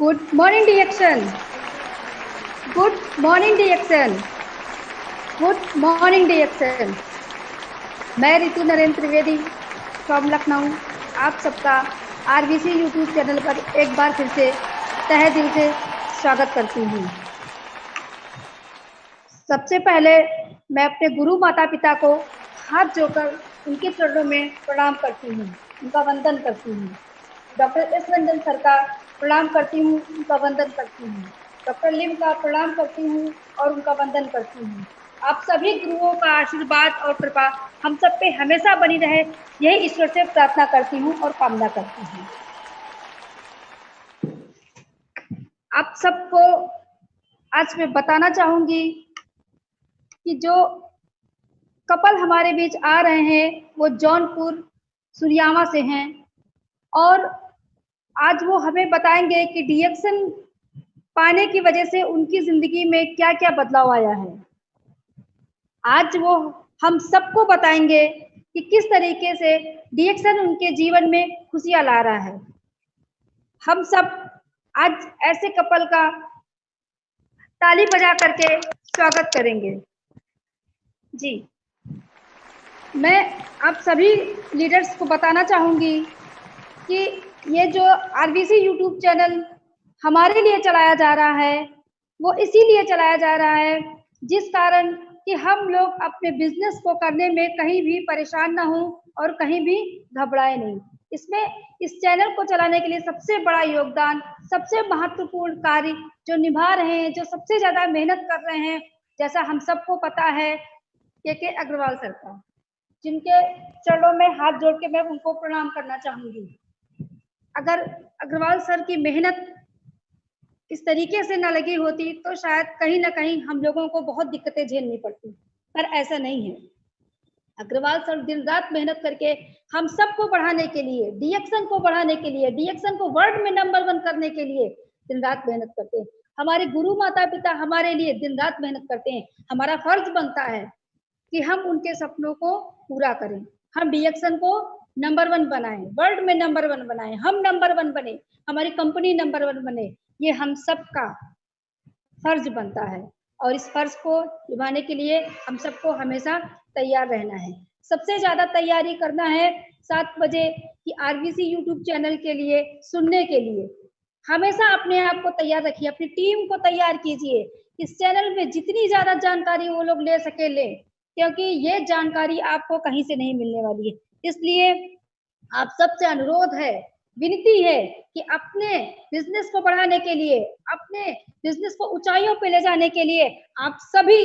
Good morning डिएक्शन। Good morning डिएक्शन। Good morning डिएक्शन। मैं रितु नरेंद्र त्रिवेदी फ्रॉम लखनऊ आप सबका आरबीसी यूट्यूब चैनल पर एक बार फिर से तहे दिल से स्वागत करती हूँ। सबसे पहले मैं अपने गुरु माता पिता को हाथ जोड़कर उनके चरणों में प्रणाम करती हूँ, उनका वंदन करती हूँ। डॉक्टर एस रंजन सर का प्रणाम करती हूँ, उनका वंदन करती हूँ। डॉक्टर लिम का प्रणाम करती हूँ और उनका वंदन करती हूँ। आप सभी गुरुओं का आशीर्वाद और कृपा हम सब पे हमेशा बनी रहे, यही ईश्वर से प्रार्थना करती हूँ और कामना करती हूँ। आप सबको आज मैं बताना चाहूंगी कि जो कपल हमारे बीच आ रहे हैं वो जौनपुर सुरियामा से हैं और आज वो हमें बताएंगे कि डिएक्शन पाने की वजह से उनकी जिंदगी में क्या क्या बदलाव आया है। आज वो हम सबको बताएंगे कि किस तरीके से डिएक्शन उनके जीवन में खुशियां ला रहा है। हम सब आज ऐसे कपल का ताली बजा करके स्वागत करेंगे। जी, मैं आप सभी लीडर्स को बताना चाहूंगी कि ये जो आरबीसी यूट्यूब चैनल हमारे लिए चलाया जा रहा है वो इसीलिए चलाया जा रहा है जिस कारण कि हम लोग अपने बिजनेस को करने में कहीं भी परेशान ना हो और कहीं भी घबराए नहीं। इसमें इस चैनल को चलाने के लिए सबसे बड़ा योगदान, सबसे महत्वपूर्ण कार्य जो निभा रहे हैं, जो सबसे ज्यादा मेहनत कर रहे हैं, जैसा हम सबको पता है के अग्रवाल सर का, जिनके चरणों में हाथ जोड़ के मैं उनको प्रणाम करना चाहूंगी। अगर अग्रवाल सर की मेहनत इस तरीके से न लगी होती तो शायद कहीं ना कहीं हम लोगों को बहुत दिक्कतें झेलनी पड़ती, पर ऐसा नहीं है। अग्रवाल सर दिन रात मेहनत करके हम सबको बढ़ाने के लिए, डिएक्शन को बढ़ाने के लिए, डिएक्शन को वर्ल्ड में नंबर 1 करने के लिए दिन रात मेहनत करते हैं। हमारे गुरु माता पिता हमारे लिए दिन रात मेहनत करते हैं। हमारा फर्ज बनता है कि हम उनके सपनों को पूरा करें, हम डिएक्शन को नंबर 1 बनाएं, वर्ल्ड में नंबर 1 बनाएं, हम नंबर 1 बने, हमारी कंपनी नंबर 1 बने। ये हम सबका फर्ज बनता है और इस फर्ज को निभाने के लिए हम सबको हमेशा तैयार रहना है। सबसे ज्यादा तैयारी करना है 7 बजे की आरबीसी यूट्यूब चैनल के लिए सुनने के लिए। हमेशा अपने आप को तैयार रखिए, अपनी टीम को तैयार कीजिए। इस चैनल में जितनी ज्यादा जानकारी वो लोग ले सके लें, क्योंकि ये जानकारी आपको कहीं से नहीं मिलने वाली है। इसलिए आप सबसे अनुरोध है, विनती है कि अपने बिजनेस को बढ़ाने के लिए, अपने बिजनेस को ऊंचाइयों पे ले जाने के लिए आप सभी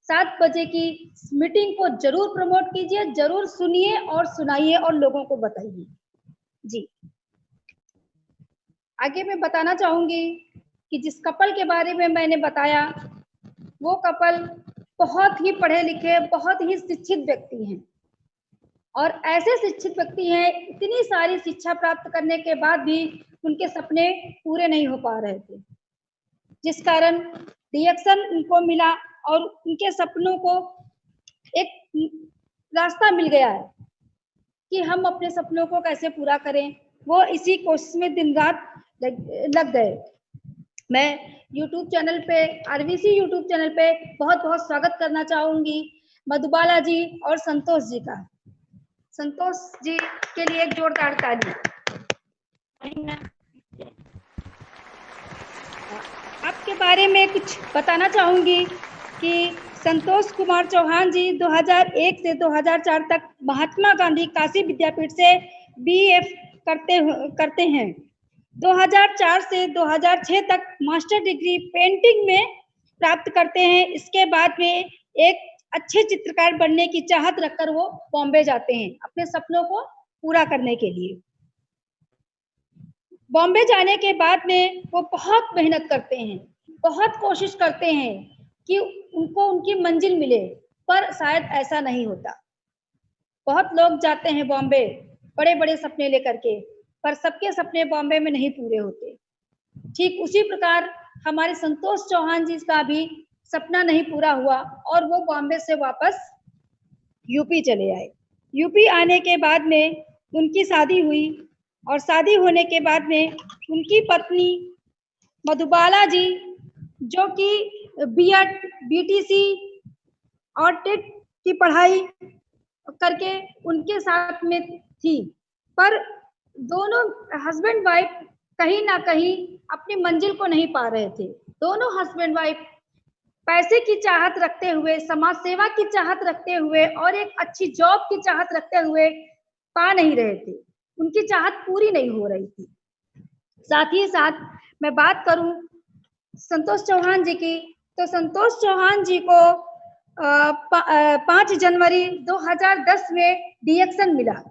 7 बजे की मीटिंग को जरूर प्रमोट कीजिए, जरूर सुनिए और सुनाइए और लोगों को बताइए। जी, आगे मैं बताना चाहूंगी कि जिस कपल के बारे में मैंने बताया वो कपल बहुत ही पढ़े लिखे, बहुत ही शिक्षित व्यक्ति हैं और ऐसे शिक्षित व्यक्ति हैं, इतनी सारी शिक्षा प्राप्त करने के बाद भी उनके सपने पूरे नहीं हो पा रहे थे, जिस कारण डिएक्शन उनको मिला और उनके सपनों को एक रास्ता मिल गया है कि हम अपने सपनों को कैसे पूरा करें। वो इसी कोशिश में दिन रात लग गए। मैं YouTube चैनल पे, आरबीसी YouTube चैनल पे बहुत बहुत स्वागत करना चाहूंगी मधुबाला जी और संतोष जी का। संतोष जी के लिए एक जोरदार ताली। आपके बारे में कुछ बताना चाहूंगी कि संतोष कुमार चौहान जी 2001 से 2004 तक महात्मा गांधी काशी विद्यापीठ से बीएफ करते हैं। 2004 से 2006 तक मास्टर डिग्री पेंटिंग में प्राप्त करते हैं। इसके बाद में एक अच्छे चित्रकार बनने की चाहत रखकर वो बॉम्बे जाते हैं अपने सपनों को पूरा करने के लिए। बॉम्बे जाने के बाद में वो बहुत मेहनत करते हैं, बहुत कोशिश करते हैं कि उनको उनकी मंजिल मिले, पर शायद ऐसा नहीं होता। बहुत लोग जाते हैं बॉम्बे बड़े बड़े सपने लेकर के, पर सबके सपने बॉम्बे में नहीं पूरे होते। ठीक उसी प्रकार हमारे संतोष चौहान जी का भी सपना नहीं पूरा हुआ और वो बॉम्बे से वापस यूपी चले आए। यूपी आने के बाद में उनकी शादी हुई और शादी होने के बाद में उनकी पत्नी मधुबाला जी जो कि बीएड, बीटीसी और टेट की पढ़ाई करके उनके साथ में थी, पर दोनों हस्बैंड वाइफ कहीं ना कहीं अपनी मंजिल को नहीं पा रहे थे। दोनों हस्बैंड वाइफ पैसे की चाहत रखते हुए, समाज सेवा की चाहत रखते हुए और एक अच्छी जॉब की चाहत रखते हुए पा नहीं रहे थे, उनकी चाहत पूरी नहीं हो रही थी। साथ ही साथ मैं बात करूं संतोष चौहान जी की, तो संतोष चौहान जी को 5 जनवरी 2010 में डीएक्शन मिला।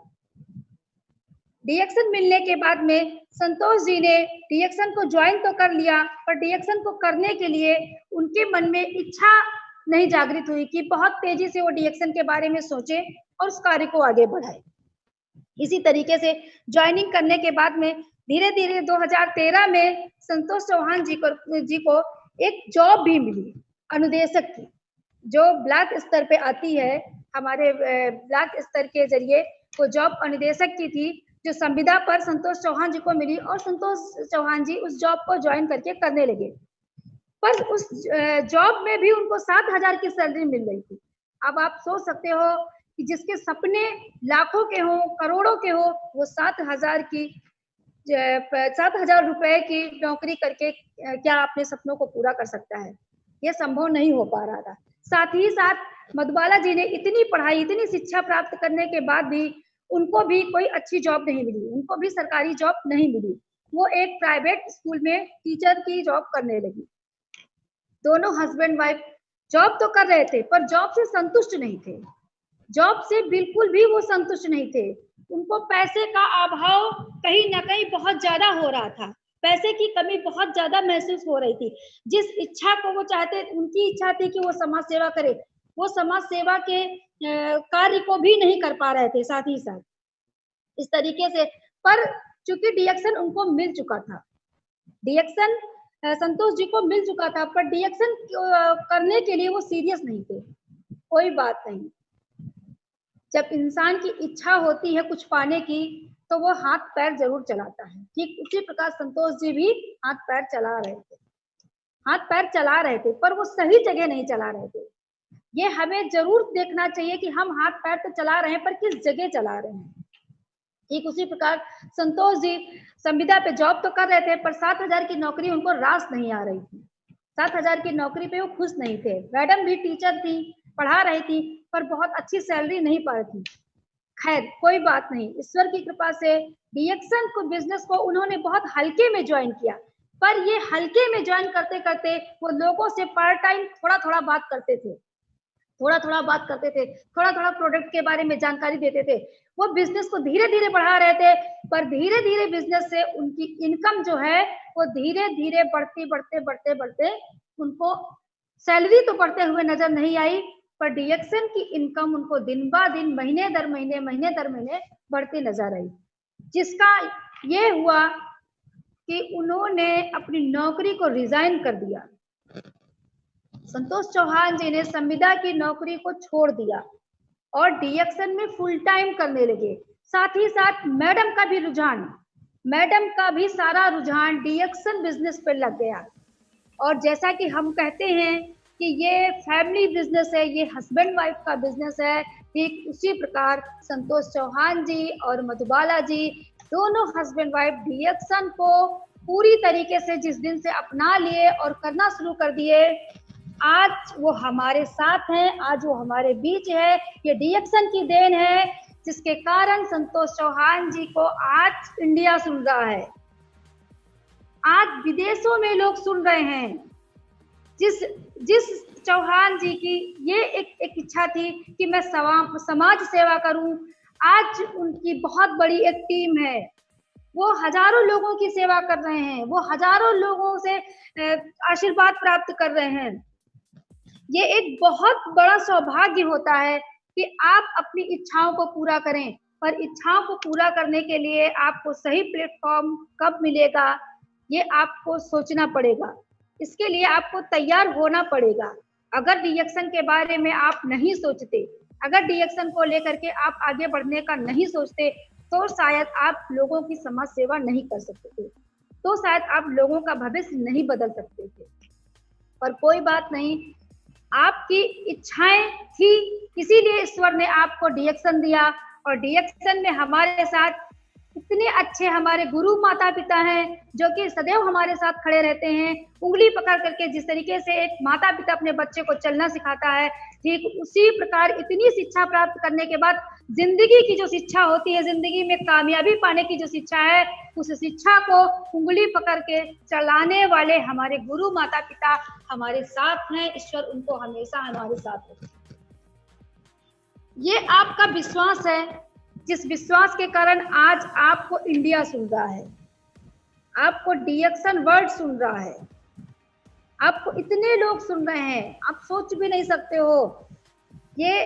डीएक्शन मिलने के बाद में संतोष जी ने डीएक्शन को ज्वाइन तो कर लिया, पर डीएक्शन को करने के लिए उनके मन में इच्छा नहीं जागृत हुई कि बहुत तेजी से वो डीएक्शन के बारे में सोचे और उस कार्य को आगे बढ़ाए। इसी तरीके से ज्वाइनिंग करने के बाद में धीरे धीरे 2013 में संतोष चौहान जी को एक जॉब भी मिली अनुदेशक की, जो ब्लॉक स्तर पे आती है। हमारे ब्लॉक स्तर के जरिए वो जॉब अनुदेशक की थी, जो संविदा पर संतोष चौहान जी को मिली और संतोष चौहान जी उस जॉब को ज्वाइन करके करने लगे। पर उस जॉब में भी उनको 7,000 की सैलरी मिल रही थी। अब आप सोच सकते हो कि जिसके सपने लाखों के हो, करोड़ों के हो, वो 7,000 रुपए की नौकरी करके क्या अपने सपनों को पूरा कर सकता है? ये संभव नहीं हो पा रहा था। साथ ही साथ मधुबाला जी ने इतनी पढ़ाई, इतनी शिक्षा प्राप्त करने के बाद भी उनको भी कोई अच्छी जॉब नहीं मिली, उनको भी सरकारी जॉब नहीं मिली। वो एक प्राइवेट स्कूल में टीचर की जॉब करने लगी। दोनों हस्बैंड वाइफ जॉब तो कर रहे थे, पर जॉब से संतुष्ट नहीं थे। जॉब से बिल्कुल भी वो संतुष्ट नहीं थे। उनको पैसे का अभाव कहीं ना कहीं बहुत ज्यादा हो रहा था, पैसे की कमी बहुत ज्यादा महसूस हो रही थी। जिस इच्छा को वो चाहते, उनकी इच्छा थी कि वो समाज सेवा करे, वो समाज सेवा के कार्य को भी नहीं कर पा रहे थे। साथ ही साथ इस तरीके से, पर चूंकि डीएक्शन उनको मिल चुका था, डीएक्शन संतोष जी को मिल चुका था, पर डीएक्शन करने के लिए वो सीरियस नहीं थे। कोई बात नहीं, जब इंसान की इच्छा होती है कुछ पाने की, तो वो हाथ पैर जरूर चलाता है। ठीक उसी प्रकार संतोष जी भी हाथ पैर चला रहे थे, हाथ पैर चला रहे थे, पर वो सही जगह नहीं चला रहे थे। ये हमें जरूर देखना चाहिए कि हम हाथ पैर तो चला रहे हैं, पर किस जगह चला रहे हैं। ठीक उसी प्रकार संतोष जी संविदा पे जॉब तो कर रहे थे, पर 7,000 की नौकरी उनको रास नहीं आ रही थी। 7,000 की नौकरी पे वो खुश नहीं थे। मैडम भी टीचर थी, पढ़ा रही थी, पर बहुत अच्छी सैलरी नहीं पा रही थी। खैर कोई बात नहीं, ईश्वर की कृपा से डीएक्शन को, बिजनेस को उन्होंने बहुत हल्के में ज्वाइन किया। पर ये हल्के में ज्वाइन करते करते वो लोगों से पार्ट टाइम थोड़ा थोड़ा बात करते थे, थोड़ा थोड़ा बात करते थे, थोड़ा थोड़ा प्रोडक्ट के बारे में जानकारी देते थे। वो बिजनेस को धीरे धीरे बढ़ा रहे थे, पर धीरे धीरे बिजनेस से उनकी इनकम जो है वो धीरे धीरे बढ़ते बढ़ते बढ़ते बढ़ते उनको सैलरी तो बढ़ते हुए नजर नहीं आई, पर डीएक्शन की इनकम उनको दिन बा दिन, महीने दर महीने, महीने दर महीने बढ़ती नजर आई। जिसका ये हुआ कि उन्होंने अपनी नौकरी को रिजाइन कर दिया। संतोष चौहान जी ने संविदा की नौकरी को छोड़ दिया और डीएक्शन में फुल टाइम करने लगे। साथ ही साथ मैडम का भी सारा रुझान डीएक्शन बिजनेस पर लग गया। और जैसा कि हम कहते हैं कि ये फैमिली बिजनेस है, ये हस्बैंड वाइफ का बिजनेस है, ठीक उसी प्रकार संतोष चौहान जी और मधुबाला जी दोनों हस्बैंड वाइफ डीएक्शन को पूरी तरीके से जिस दिन से अपना लिए और करना शुरू कर दिए, आज वो हमारे साथ हैं, आज वो हमारे बीच है। ये डीएक्शन की देन है, जिसके कारण संतोष चौहान जी को आज इंडिया सुन रहा है, आज विदेशों में लोग सुन रहे हैं। जिस चौहान जी की ये एक इच्छा थी कि मैं समाज सेवा करूं, आज उनकी बहुत बड़ी एक टीम है। वो हजारों लोगों की सेवा कर रहे हैं, वो हजारों लोगों से आशीर्वाद प्राप्त कर रहे हैं। ये एक बहुत बड़ा सौभाग्य होता है कि आप अपनी इच्छाओं को पूरा करें, पर इच्छाओं को पूरा करने के लिए आपको सही प्लेटफॉर्म कब मिलेगा, ये आपको सोचना पड़ेगा। इसके लिए आपको तैयार होना पड़ेगा। अगर डीएक्शन के बारे में आप नहीं सोचते, अगर डीएक्शन को लेकर के आप आगे बढ़ने का नहीं सोचते, तो शायद आप लोगों की समाज सेवा नहीं कर सकते। तो शायद आप लोगों का भविष्य नहीं बदल सकते थे। पर कोई बात नहीं, आपकी इच्छाएं थी, इसीलिए ईश्वर ने आपको डिएक्शन दिया। और डिएक्शन में हमारे साथ इतने अच्छे हमारे गुरु माता पिता हैं जो कि सदैव हमारे साथ खड़े रहते हैं, उंगली पकड़ करके। जिस तरीके से एक माता पिता अपने बच्चे को चलना सिखाता है, ठीक उसी प्रकार इतनी शिक्षा प्राप्त करने के बाद जिंदगी की जो शिक्षा होती है, जिंदगी में कामयाबी पाने की जो शिक्षा है, उस शिक्षा को उंगली पकड़ के चलाने वाले हमारे गुरु माता पिता हमारे साथ हैं। ईश्वर उनको हमेशा हमारे साथ रखे। ये आपका विश्वास है, जिस विश्वास के कारण आज आपको इंडिया सुन रहा है, आपको डिएक्शन वर्ल्ड सुन रहा है, आपको इतने लोग सुन रहे हैं, आप सोच भी नहीं सकते हो। ये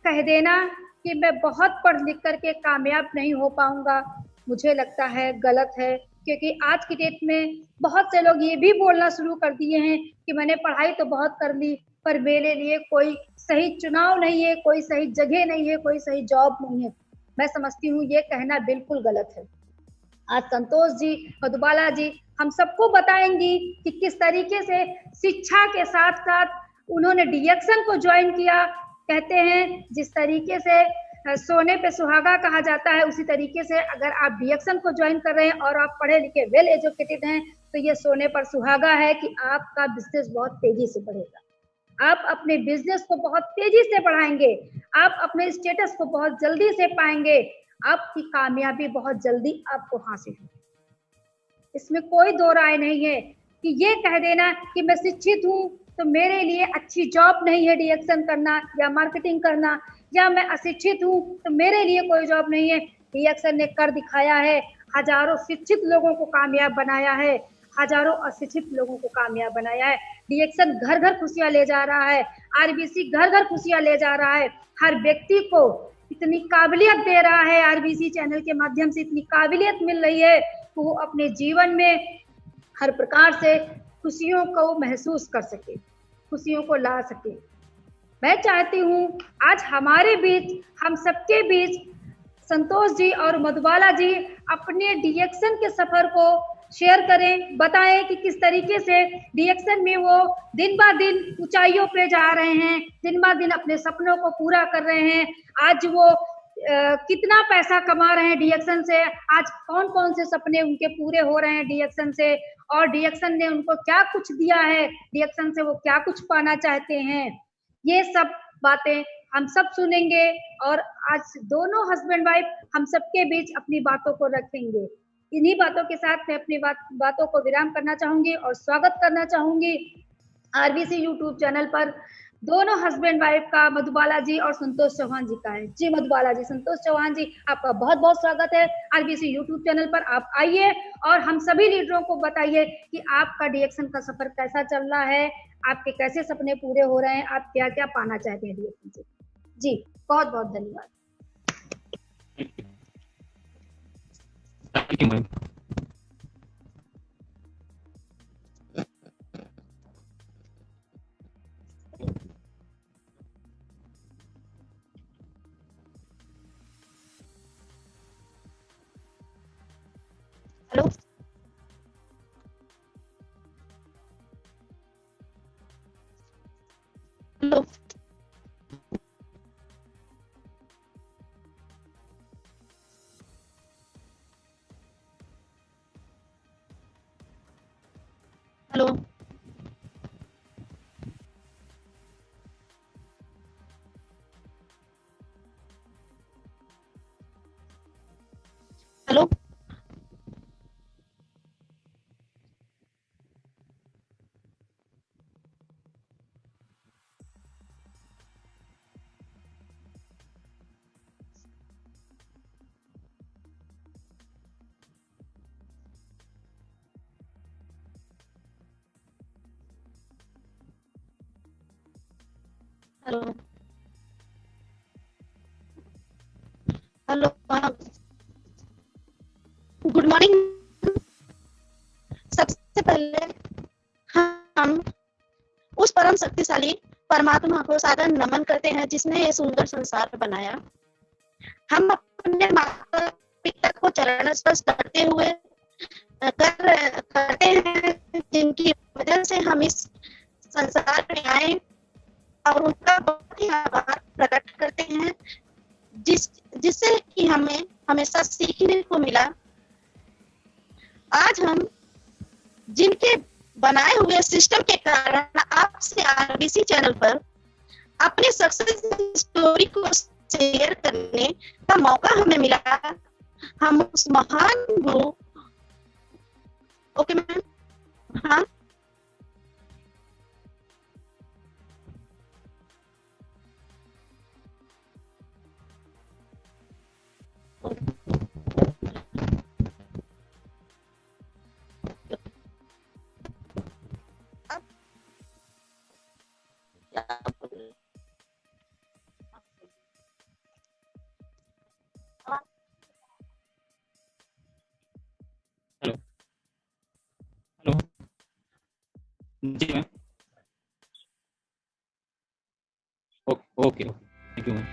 कह देना कि मैं बहुत पढ़ लिख करके कामयाब नहीं हो पाऊंगा, मुझे लगता है गलत है। क्योंकि आज की डेट में बहुत से लोग ये भी बोलना शुरू कर दिए हैं कि मैंने पढ़ाई तो बहुत कर ली, पर मेरे लिए कोई सही चुनाव नहीं है, कोई सही जगह नहीं है, कोई सही जॉब नहीं है। मैं समझती हूँ ये कहना बिल्कुल गलत है। आज संतोष जी, मधुबाला जी हम सबको बताएंगी कि किस तरीके से शिक्षा के साथ साथ उन्होंने डिएक्शन को ज्वाइन किया। कहते हैं जिस तरीके से सोने पे सुहागा कहा जाता है, उसी तरीके से अगर आप डिएक्शन को ज्वाइन कर रहे हैं और आप पढ़े लिखे वेल एजुकेटेड हैं, तो ये सोने पर सुहागा है कि आपका बिजनेस बहुत तेजी से बढ़ेगा। आप अपने बिजनेस को बहुत तेजी से बढ़ाएंगे, आप अपने स्टेटस को बहुत जल्दी से पाएंगे, आपकी कामयाबी बहुत जल्दी आपको हासिल होगी। इसमें कोई दो राय नहीं है कि ये कह देना कि मैं शिक्षित हूँ तो मेरे लिए अच्छी जॉब नहीं है डिएक्शन करना या मार्केटिंग करना, या मैं अशिक्षित हूँ तो मेरे लिए कोई जॉब नहीं है। डिएक्शन ने कर दिखाया है, हजारों शिक्षित लोगों को कामयाब बनाया है, हजारों अशिक्षित लोगों को कामयाब बनाया है। डिएक्शन घर घर खुशियां ले जा रहा है, आरबीसी घर घर खुशियां ले जा रहा है। हर व्यक्ति को इतनी काबिलियत दे रहा है, आरबीसी चैनल के माध्यम से इतनी काबिलियत मिल रही है कि वो अपने जीवन में हर प्रकार से खुशियों को महसूस कर सके, खुशियों को ला सके। मैं चाहती हूँ आज हमारे बीच, हम सबके बीच संतोष जी और मधुबाला जी अपने डिएक्शन के सफर को शेयर करें, बताएं कि किस तरीके से डिएक्शन में वो दिन ब दिन ऊंचाइयों पे जा रहे हैं, दिन ब दिन अपने सपनों को पूरा कर रहे हैं। आज वो कितना पैसा कमा रहे हैं डिएक्शन से, आज कौन कौन से सपने उनके पूरे हो रहे हैं डिएक्शन से, और डिएक्शन ने उनको क्या कुछ दिया है, डिएक्शन से वो क्या कुछ पाना चाहते हैं। ये सब बातें हम सब सुनेंगे और आज दोनों हस्बैंड वाइफ हम सबके बीच अपनी बातों को रखेंगे। इन्हीं बातों के साथ मैं अपनी बातों को विराम करना चाहूंगी और स्वागत करना चाहूंगी आरबीसी यूट्यूब चैनल पर दोनों हस्बैंड वाइफ का, मधुबाला जी और संतोष चौहान जी का है। जी मधुबाला जी, संतोष चौहान जी, आपका बहुत बहुत स्वागत है आरबीसी यूट्यूब चैनल पर। आप आइए और हम सभी लीडरों को बताइए कि आपका डिएक्शन का सफर कैसा चल रहा है, आपके कैसे सपने पूरे हो रहे हैं, आप क्या क्या पाना चाहते हैं डिएक्शन से। जी बहुत बहुत धन्यवाद। Thank you, ma'am. Hello. Hello. Hello. Hello. Hello. Hello. Good morning. सबसे पहले हम उस परम शक्तिशाली परमात्मा को सादर नमन करते हैं जिसने ये सुंदर संसार बनाया। हम अपने माता पिता को चरण स्पर्श करते हुए कर ऐसा सीखने को मिला। आज हम जिनके बनाए हुए सिस्टम के कारण आपसे आरबीसी चैनल पर अपने सक्सेस स्टोरी को शेयर करने का मौका हमें मिला। हम उस महान गुरु, ओके मैम, हाँ, हेलो हेलो जी ma'am. Okay okay, thank you ma'am.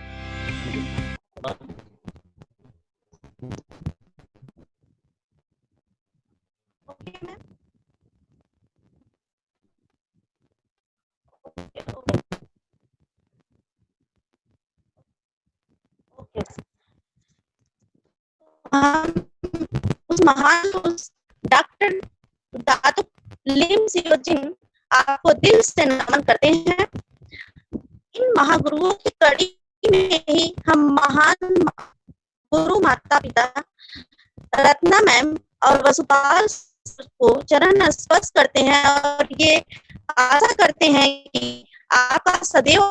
Okay ma'am, okay. हम उस महान डॉक्टर दातु लिम सियोजिन आपको दिल से नमन करते हैं। इन महागुरुओं की कड़ी में ही हम महान गुरु माता पिता रत्ना मैम और वसुपाल को चरण स्पर्श करते हैं और ये आशा करते हैं कि आपका सदैव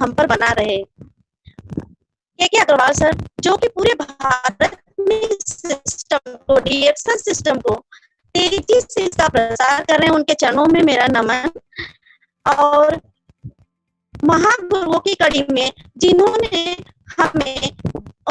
हम पर बना रहे। के अग्रवाल सर, जो कि पूरे भारत में सिस्टम को, रिएक्शन सिस्टम को तेजी से इसका प्रसार कर रहे हैं, उनके चरणों में मेरा नमन। और महागुरुओं की कड़ी में जिन्होंने हमें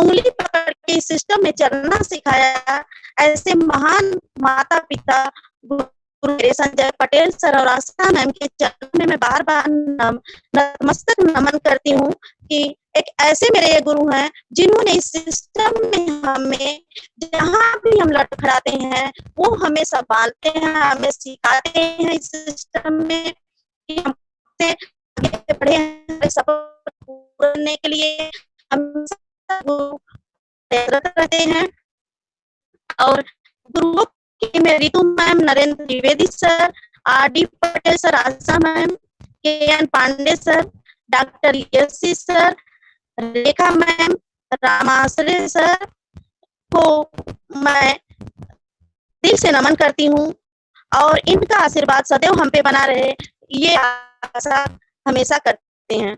उंगली पकड़ के सिस्टम में चलना सिखाया, ऐसे महान माता पिता गुरु मेरे संजय पटेल सर और आस्था मैम के चरणों में मैं बार बार नतमस्तक नमन करती हूँ कि एक ऐसे मेरे ये गुरु हैं जिन्होंने इस सिस्टम में हमें जहाँ भी हम लड़खड़ाते हैं वो हमें संभालते हैं, हमें सिखाते हैं इस सिस्टम में कि हम आगे बढ़े हैं, सफल करने के लिए हम रहते हैं। और गुरुओं की में Ritu ma'am, Narendra Dwivedi sir, RD. Patel sir, Asha ma'am, KN. Pandey sir, doctor Yashi sir, Rekha ma'am, Ramashray sir को मैं दिल से नमन करती हूँ और इनका आशीर्वाद सदैव हम पे बना रहे, ये आशा हमेशा करते हैं।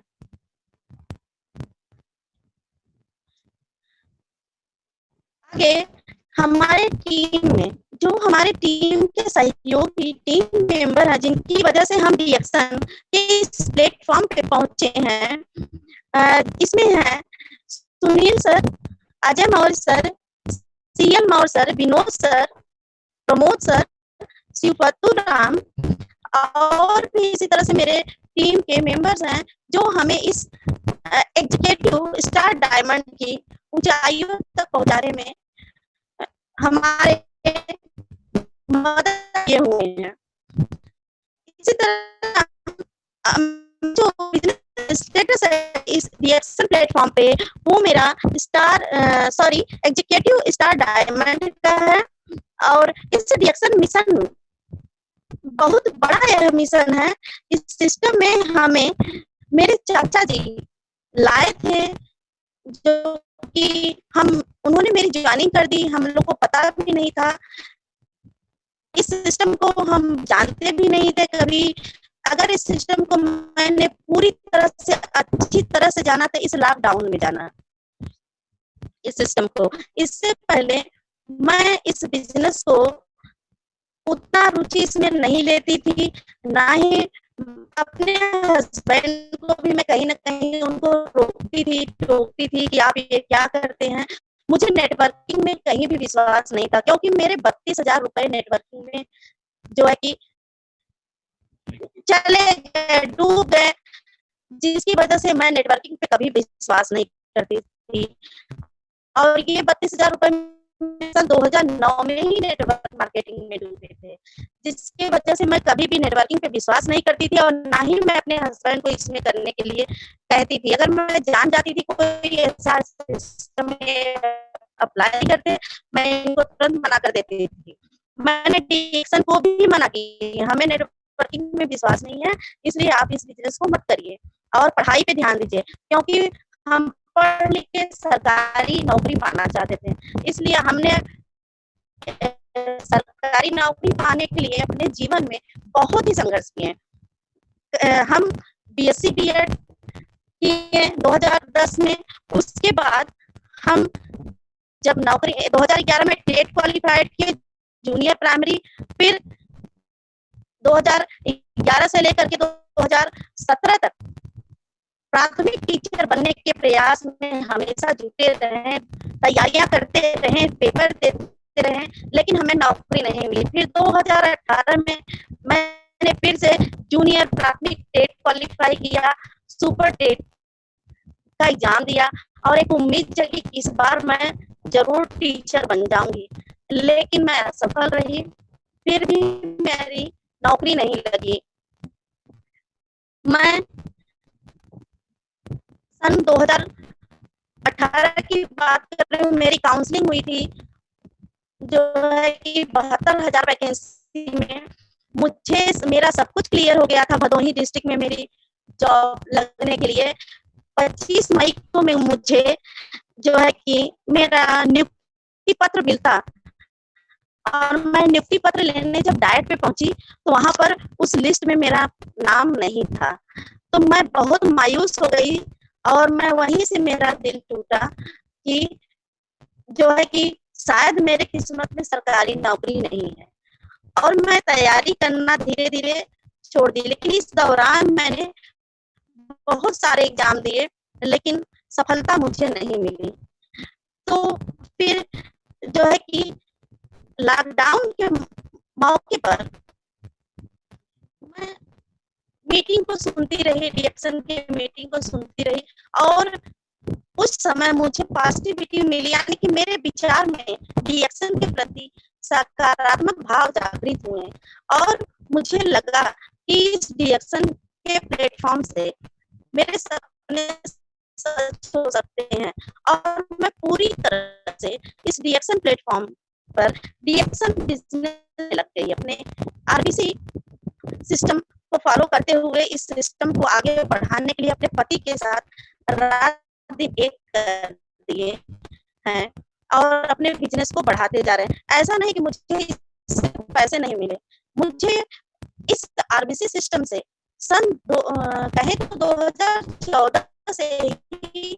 आगे हमारे टीम में जो हमारे टीम के सहयोगी टीम मेंबर हैं जिनकी वजह से हम रिएक्शन के इस प्लेटफॉर्म पे पहुंचे हैं, इसमें है Sunil sir, Ajay Maurya sir, CL Maurya sir, Vinod sir, Pramod sir, Shivpatu Ram और भी इसी तरह से मेरे टीम के मेंबर्स हैं जो हमें इस एग्जीक्यूटिव स्टार डायमंड की ऊंचाइयों तक पहुंचाने में हमारे मदद किए हुए हैं। इसी तरह जो स्टेटस है इस रिएक्शन प्लेटफॉर्म पे वो मेरा एग्जीक्यूटिव स्टार डायमंड का है और इस रिएक्शन मिशन बहुत बड़ा यह मिशन है। इस सिस्टम में हमें मेरे चाचा जी लाए थे जो कि उन्होंने मेरी ज्वाइनिंग कर दी, हम लोग को पता भी नहीं था, इस सिस्टम को हम जानते भी नहीं थे कभी। अगर इस सिस्टम को मैंने पूरी तरह से अच्छी तरह से जाना था इस लॉकडाउन में जाना इस सिस्टम को। इससे पहले मैं इस बिजनेस को उतना रुचि इसमें नहीं लेती थी, ना ही अपने हस्बैंड को भी मैं कहीं ना कहीं उनको टोकती थी कि आप ये क्या करते हैं। मुझे नेटवर्किंग में कहीं भी विश्वास नहीं था क्योंकि मेरे 32,000 रुपए नेटवर्किंग में जो है कि चले गए, डूब गए, जिसकी वजह से मैं नेटवर्किंग पे कभी विश्वास नहीं करती थी। और ये 32,000 रुपए सन 2009 में ही नेटवर्क मार्केटिंग में डूबे थे, जिसकी वजह से मैं कभी भी नेटवर्किंग पे विश्वास नहीं करती थी और ना ही मैं अपने हस्बैंड को इसमें करने के लिए कहती थी। अगर मैं जान जाती थी कोई ऐसा सिस्टम में अप्लाई करते, मैं इनको तुरंत मना कर देती थी। मैंने डिएक्शन को भी मना की, हमें नेटवर्किंग में विश्वास नहीं है, इसलिए आप इस बिजनेस को मत करिए और पढ़ाई पे ध्यान दीजिए, क्योंकि हम पढ़ लिख के सरकारी नौकरी पाना चाहते थे। इसलिए हमने सरकारी नौकरी पाने के लिए अपने जीवन में बहुत ही संघर्ष किए। हम बीएससी बीएड किए 2010 में। उसके बाद हम जब नौकरी 2011 में टेट क्वालिफाइड किए जूनियर प्राइमरी, फिर 2011 से लेकर के 2017 तक प्राथमिक टीचर बनने के प्रयास में हमेशा जुटे रहे, तैयारियां करते रहे, पेपर देते रहे, लेकिन हमें नौकरी नहीं मिली। फिर 2018 में मैंने फिर से जूनियर प्राथमिक टेट क्वालिफाई किया, सुपर टेट का एग्जाम दिया और एक उम्मीद जगी कि इस बार मैं जरूर टीचर बन जाऊंगी, लेकिन मैं असफल रही। फिर भी मेरी नौकरी नहीं लगी। मैं सन 2018 की बात कर रही हूँ, मेरी काउंसलिंग हुई थी जो है कि 72,000 वैकेंसी में मुझे मेरा सब कुछ क्लियर हो गया था। भदोही डिस्ट्रिक्ट में मेरी जॉब लगने के लिए 25 मई को मुझे जो है कि मेरा नियुक्ति पत्र मिलता और मैं नियुक्ति पत्र लेने जब डायट पे पहुंची तो वहां पर उस लिस्ट में मेरा नाम नहीं था। तो मैं बहुत मायूस हो गई और मैं वहीं से मेरा दिल टूटा कि जो है कि शायद मेरे किस्मत में सरकारी नौकरी नहीं है और मैं तैयारी करना धीरे धीरे छोड़ दी। लेकिन इस दौरान मैंने बहुत सारे एग्जाम दिए, लेकिन सफलता मुझे नहीं मिली। तो फिर जो है कि लॉकडाउन के मौके पर मैं मीटिंग को सुनती रही, रिएक्शन के मीटिंग को सुनती रही और उस समय मुझे पॉजिटिविटी मिली, यानी कि मेरे विचार में रिएक्शन के प्रति सकारात्मक भाव जागृत हुए और मुझे लगा कि इस रिएक्शन के प्लेटफॉर्म से मेरे सपने सच हो सकते हैं और मैं पूरी तरह से इस रिएक्शन प्लेटफॉर्म पर रिएक्शन बिजनेस लग गई। अपने आरबीसी सिस्टम को फॉलो करते हुए इस सिस्टम को आगे बढ़ाने के लिए अपने पति के साथ रात दिन एक कर दिए हैं और अपने बिजनेस को बढ़ाते जा रहे हैं। ऐसा नहीं कि मुझे इससे पैसे नहीं मिले, मुझे इस आरबीसी सिस्टम से कहे तो 2014 से ही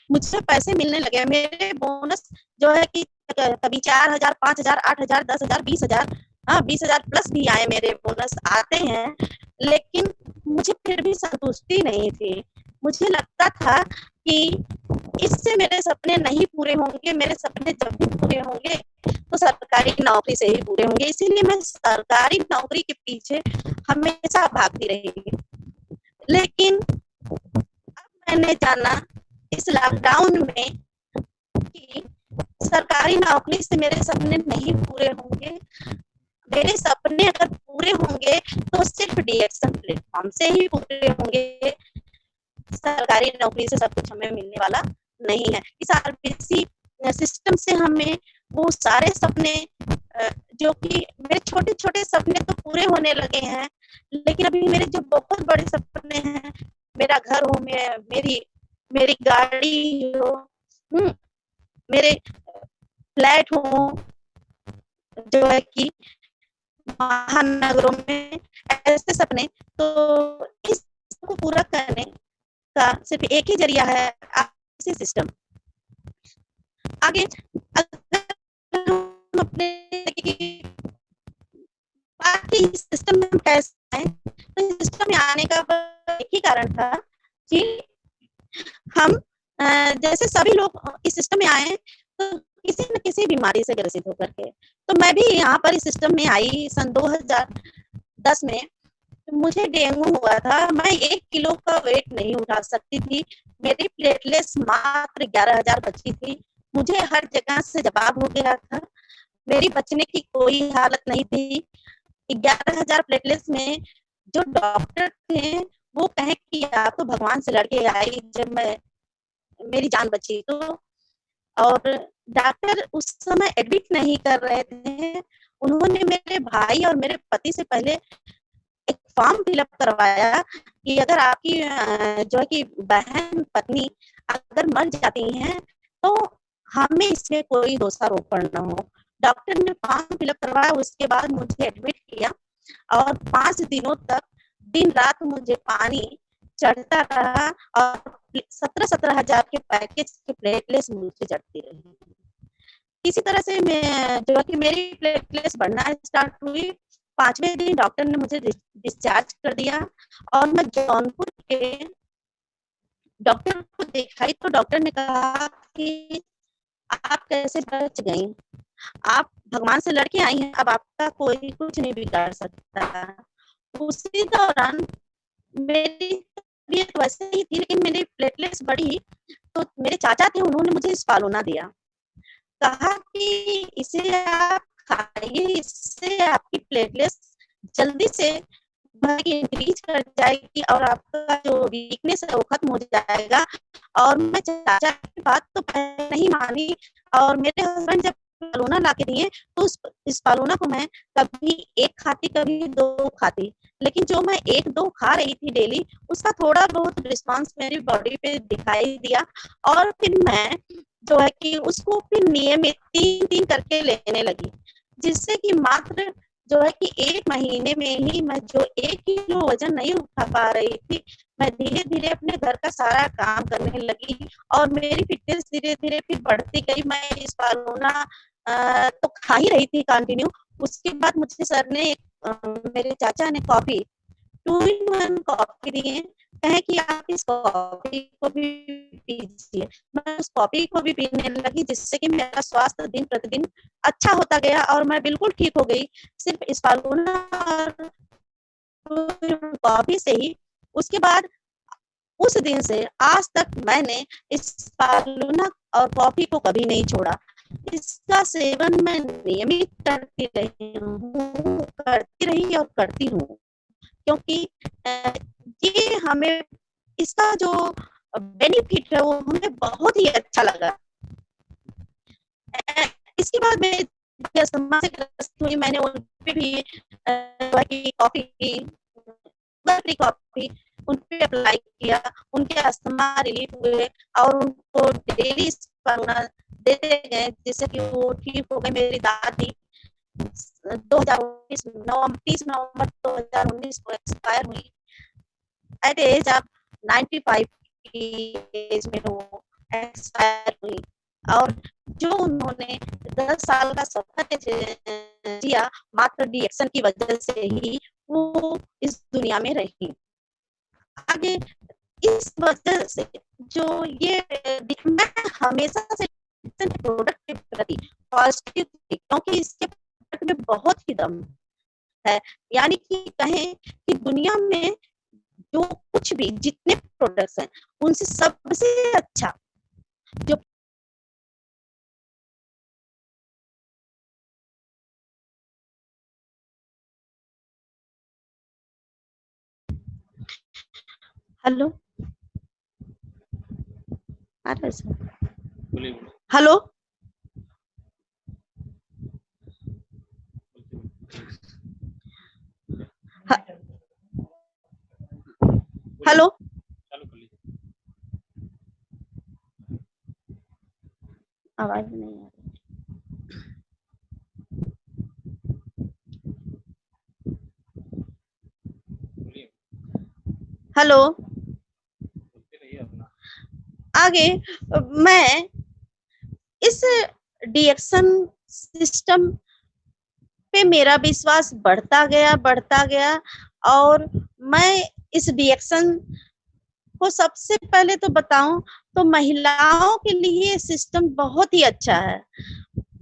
मुझे पैसे मिलने लगे। मेरे बोनस जो है कि कभी 4,000, 5,000, 8,000, 10,000, 20,000, 20,000 प्लस भी आए, मेरे बोनस आते हैं, लेकिन मुझे फिर भी संतुष्टि नहीं थी। मुझे लगता था कि इससे मेरे सपने नहीं पूरे होंगे, मेरे सपने जब भी पूरे होंगे तो सरकारी नौकरी से ही पूरे होंगे। इसीलिए मैं सरकारी नौकरी के पीछे हमेशा भागती रही। लेकिन अब मैंने जाना इस लॉकडाउन में कि सरकारी नौकरी से मेरे सपने नहीं पूरे होंगे। मेरे सपने अगर पूरे होंगे तो सिर्फ रिएक्शन प्लेटफॉर्म से ही पूरे होंगे। सरकारी नौकरी से सब कुछ हमें मिलने वाला नहीं है। इस आरबीसी सिस्टम से हमें वो सारे सपने जो कि मेरे छोटे छोटे सपने तो पूरे होने लगे हैं, लेकिन अभी मेरे जो बहुत बड़े सपने हैं, मेरा घर हो, मेरी गाड़ी हो, मेरे फ्लैट हो, जो है कि महानगरों में, ऐसे सपने, तो इसको पूरा करने का सिर्फ एक ही जरिया है आरबीसी सिस्टम। आगे अगर हम अपने बाकी सिस्टम में कैसे आए, तो सिस्टम में आने का एक ही कारण था कि हम जैसे सभी लोग इस सिस्टम में आए तो किसी न किसी बीमारी से ग्रसित होकर के, तो मैं भी यहाँ पर इस सिस्टम में आई सन 2010 में। मुझे डेंगू हुआ था, मैं 1 किलो का वेट नहीं उठा सकती थी, मेरी प्लेटलेट्स मात्र 11,000 बची थी, मुझे हर जगह से जवाब हो गया था, मेरी बचने की कोई हालत नहीं थी। 11,000 प्लेटलेट्स में जो डॉक्टर थे वो कहे कि आप तो भगवान से लड़के आई, जब मेरी जान बची तो। और डॉक्टर उस समय एडमिट नहीं कर रहे थे। उन्होंने मेरे भाई और मेरे पति से पहले एक फॉर्म फिलअप करवाया कि अगर आपकी जो है कि बहन पत्नी अगर मर जाती हैं तो हमें इसमें कोई दोषारोपण न हो। डॉक्टर ने फॉर्म फिलअप करवाया, उसके बाद मुझे एडमिट किया और 5 दिनों तक दिन रात मुझे पानी चढ़ता रहा और 17-17 हजार के पैकेज के प्लेटलेट्स मुझे चढ़ती रही। इसी तरह से मैं जो है कि मेरी प्लेटलेट्स बढ़ना स्टार्ट हुई। 5वें दिन डॉक्टर ने मुझे डिस्चार्ज कर दिया और मैं जौनपुर के डॉक्टर को दिखाई तो डॉक्टर ने कहा कि आप कैसे बच गई, आप भगवान से लड़के आई हैं, अब आपका कोई कुछ नहीं बिगाड़ सकता। उसी दौरान मेरी तबीयत वैसे ही थी लेकिन मेरी प्लेटलेट्स बढ़ी तो मेरे चाचा थे, उन्होंने मुझे स्पालुना दिया, कहा कि इसे आप खाइए, इससे आपकी प्लेटलेट्स जल्दी से इंक्रीज कर जाएगी और आपका जो वीकनेस है वो खत्म हो जाएगा। और मैं चाचा की बात तो पहले नहीं मानी और मेरे हस्बैंड जब स्पालुना ला के दिए तो उस स्पालुना को मैं कभी 1 खाती कभी 2 खाती, लेकिन जो मैं 1-2 खा रही थी डेली उसका थोड़ा बहुत रिस्पांस मेरी बॉडी पे दिखाई दिया और फिर मैं जो है कि उसको फिर नियमित 3-3 करके लेने लगी, जिससे कि मात्र जो है कि 1 महीने में ही मैं जो 1 किलो वजन नहीं उठा पा रही थी, मैं धीरे-धीरे अपने घर का सारा काम करने लगी और मेरी फिटनेस धीरे-धीरे फिर बढ़ती गई। मैं स्पालुना तो खा ही रही थी कंटिन्यू। उसके बाद मुझे सर ने मेरे चाचा ने कॉफी 2 in 1 कॉफी दिए, कहे कि आप इस कॉफी को भी पीजिए। मैं उस कॉफी को भी पीने लगी जिससे कि मेरा स्वास्थ्य दिन प्रतिदिन अच्छा होता गया और मैं बिल्कुल ठीक हो गई, सिर्फ स्पालुना और कॉफी से ही। उसके बाद उस दिन से आज तक मैंने स्पालुना और कॉफी को कभी नहीं छोड़ा। इसका सेवन मैं नियमित करती रही और करती हूँ, क्योंकि ये हमें इसका जो बेनिफिट है वो हमें बहुत ही अच्छा लगा। इसके बाद मैं अस्थमा से ग्रस्त हुई, मैंने उन पे भी कॉफी उन पे अप्लाई किया, उनके अस्थमा रिलीफ हुए और उनको डेली स्पालुना देते गए जिससे कि वो ठीक हो गए। मेरी दादी 2019 30 नवंबर 2019 को एक्सपायर हुई एट एज ऑफ 95 की एज में वो एक्सपायर हुई और जो उन्होंने 10 साल का सफर जिया मात्र डिएक्शन की वजह से ही वो इस दुनिया में रही। आगे इस वजह से जो ये मैं हमेशा से प्रोडक्ट के प्रति पॉजिटिव थी, क्योंकि इसके प्रोडक्ट में बहुत ही दम है। यानी कि कहें कि दुनिया में जो कुछ भी जितने प्रोडक्ट्स हैं उनसे सबसे अच्छा जो हेलो हेलो हेलो आवाज नहीं आ रही। हेलो आगे मैं इस डिएक्शन सिस्टम पे मेरा विश्वास बढ़ता गया और मैं इस डिएक्शन को सबसे पहले तो बताऊं तो महिलाओं के लिए सिस्टम बहुत ही अच्छा है।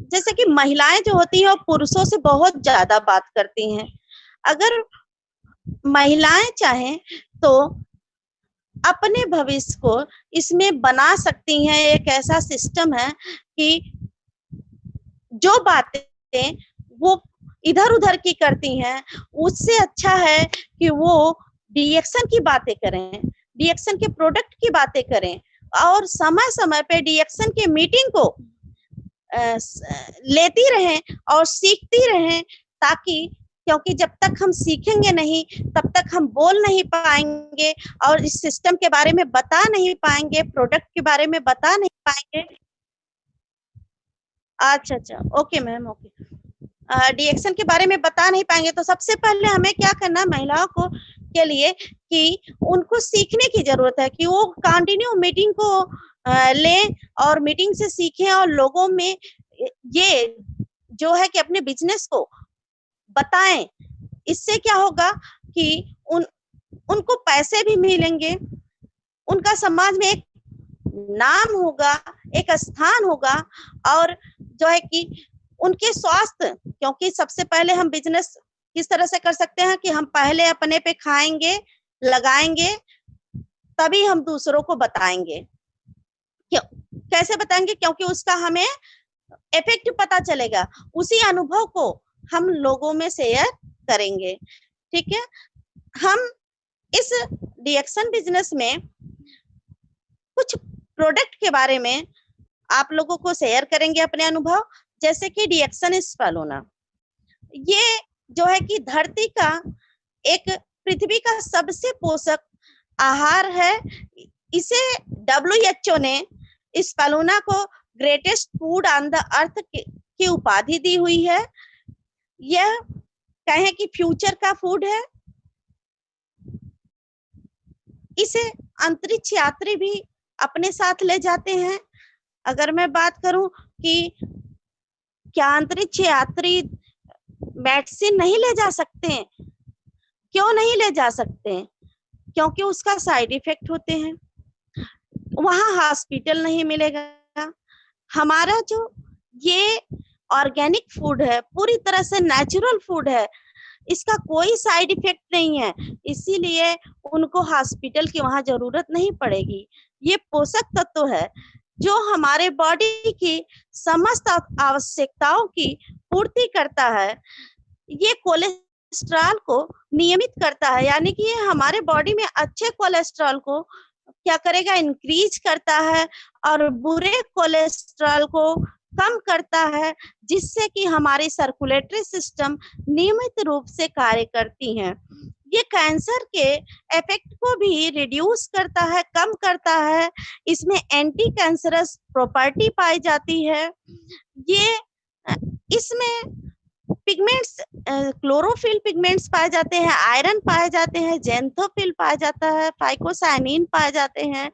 जैसे कि महिलाएं जो होती है वो पुरुषों से बहुत ज्यादा बात करती हैं। अगर महिलाएं चाहें तो अपने भविष्य को इसमें बना सकती हैं। एक ऐसा सिस्टम है कि जो बातें वो इधर उधर की करती हैं उससे अच्छा है कि वो डिएक्शन की बातें करें, डिएक्शन के प्रोडक्ट की बातें करें और समय समय पे डिएक्शन के मीटिंग को लेती रहें और सीखती रहें, ताकि क्योंकि जब तक हम सीखेंगे नहीं तब तक हम बोल नहीं पाएंगे और इस सिस्टम के बारे में बता नहीं पाएंगे, प्रोडक्ट के बारे में बता नहीं पाएंगे। अच्छा, ओके मैम, ओके। डीएक्शन के बारे में बता नहीं पाएंगे तो सबसे पहले हमें क्या करना, महिलाओं को के लिए कि उनको सीखने की जरूरत है कि वो कंटिन्यू मीटिंग को लें और मीटिंग से सीखें और लोगों में ये जो है कि अपने बिजनेस को बताएं। इससे क्या होगा कि उनको पैसे भी मिलेंगे, उनका समाज में एक नाम होगा, एक स्थान होगा, और जो है कि उनके स्वास्थ्य, क्योंकि सबसे पहले हम बिजनेस किस तरह से कर सकते हैं कि हम पहले अपने पे खाएंगे, लगाएंगे, तभी हम दूसरों को बताएंगे। क्यों, कैसे बताएंगे? क्योंकि उसका हमें इफेक्ट पता चलेगा, उसी अनुभव को हम लोगों में शेयर करेंगे। ठीक है, हम इस डीएक्शन बिजनेस में कुछ प्रोडक्ट के बारे में आप लोगों को शेयर करेंगे अपने अनुभव, जैसे कि डीएक्शन स्पालूना। ये जो है कि धरती का एक, पृथ्वी का सबसे पोषक आहार है। इसे WHO ने स्पालूना को greatest food on the earth की उपाधि दी हुई है। यह कहें कि फ्यूचर का फूड है। इसे अंतरिक्ष यात्री भी अपने साथ ले जाते हैं। अगर मैं बात करूं कि क्या अंतरिक्ष यात्री मेडिसिन नहीं ले जा सकते हैं? क्यों नहीं ले जा सकते हैं? क्योंकि उसका साइड इफेक्ट होते हैं, वहां हॉस्पिटल नहीं मिलेगा। हमारा जो ये ऑर्गेनिक फूड है, पूरी तरह से नेचुरल फूड है, इसका कोई साइड इफेक्ट नहीं है, इसीलिए उनको हॉस्पिटल की वहां जरूरत नहीं पड़ेगी। ये पोषक तत्व है जो हमारे बॉडी की समस्त आवश्यकताओं की पूर्ति करता है। ये कोलेस्ट्रॉल को नियमित करता है, यानी कि ये हमारे बॉडी में अच्छे कोलेस्ट्रॉल को क्या करेगा, इंक्रीज करता है, और बुरे कोलेस्ट्रॉल को कम करता है, जिससे कि हमारी सर्कुलेटरी सिस्टम नियमित रूप से कार्य करती है। ये कैंसर के इफेक्ट को भी रिड्यूस करता है, कम करता है। इसमें एंटी कैंसरस प्रॉपर्टी पाई जाती है। ये इसमें पिगमेंट्स, क्लोरोफिल पिगमेंट्स पाए जाते हैं, आयरन पाए जाते हैं, जेंथोफिल पाया जाता है, फाइकोसाइनिन पाए जाते हैं,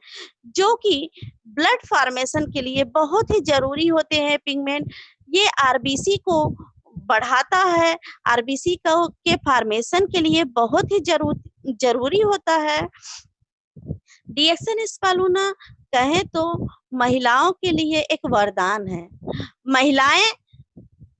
जो कि ब्लड फॉर्मेशन के लिए बहुत ही जरूरी होते हैं पिगमेंट। ये आरबीसी को बढ़ाता है, आरबीसी के फॉर्मेशन के लिए बहुत ही जरूरी होता है। डीएक्शन स्पालूना कहें तो महिलाओं के लिए एक वरदान है। महिलाएं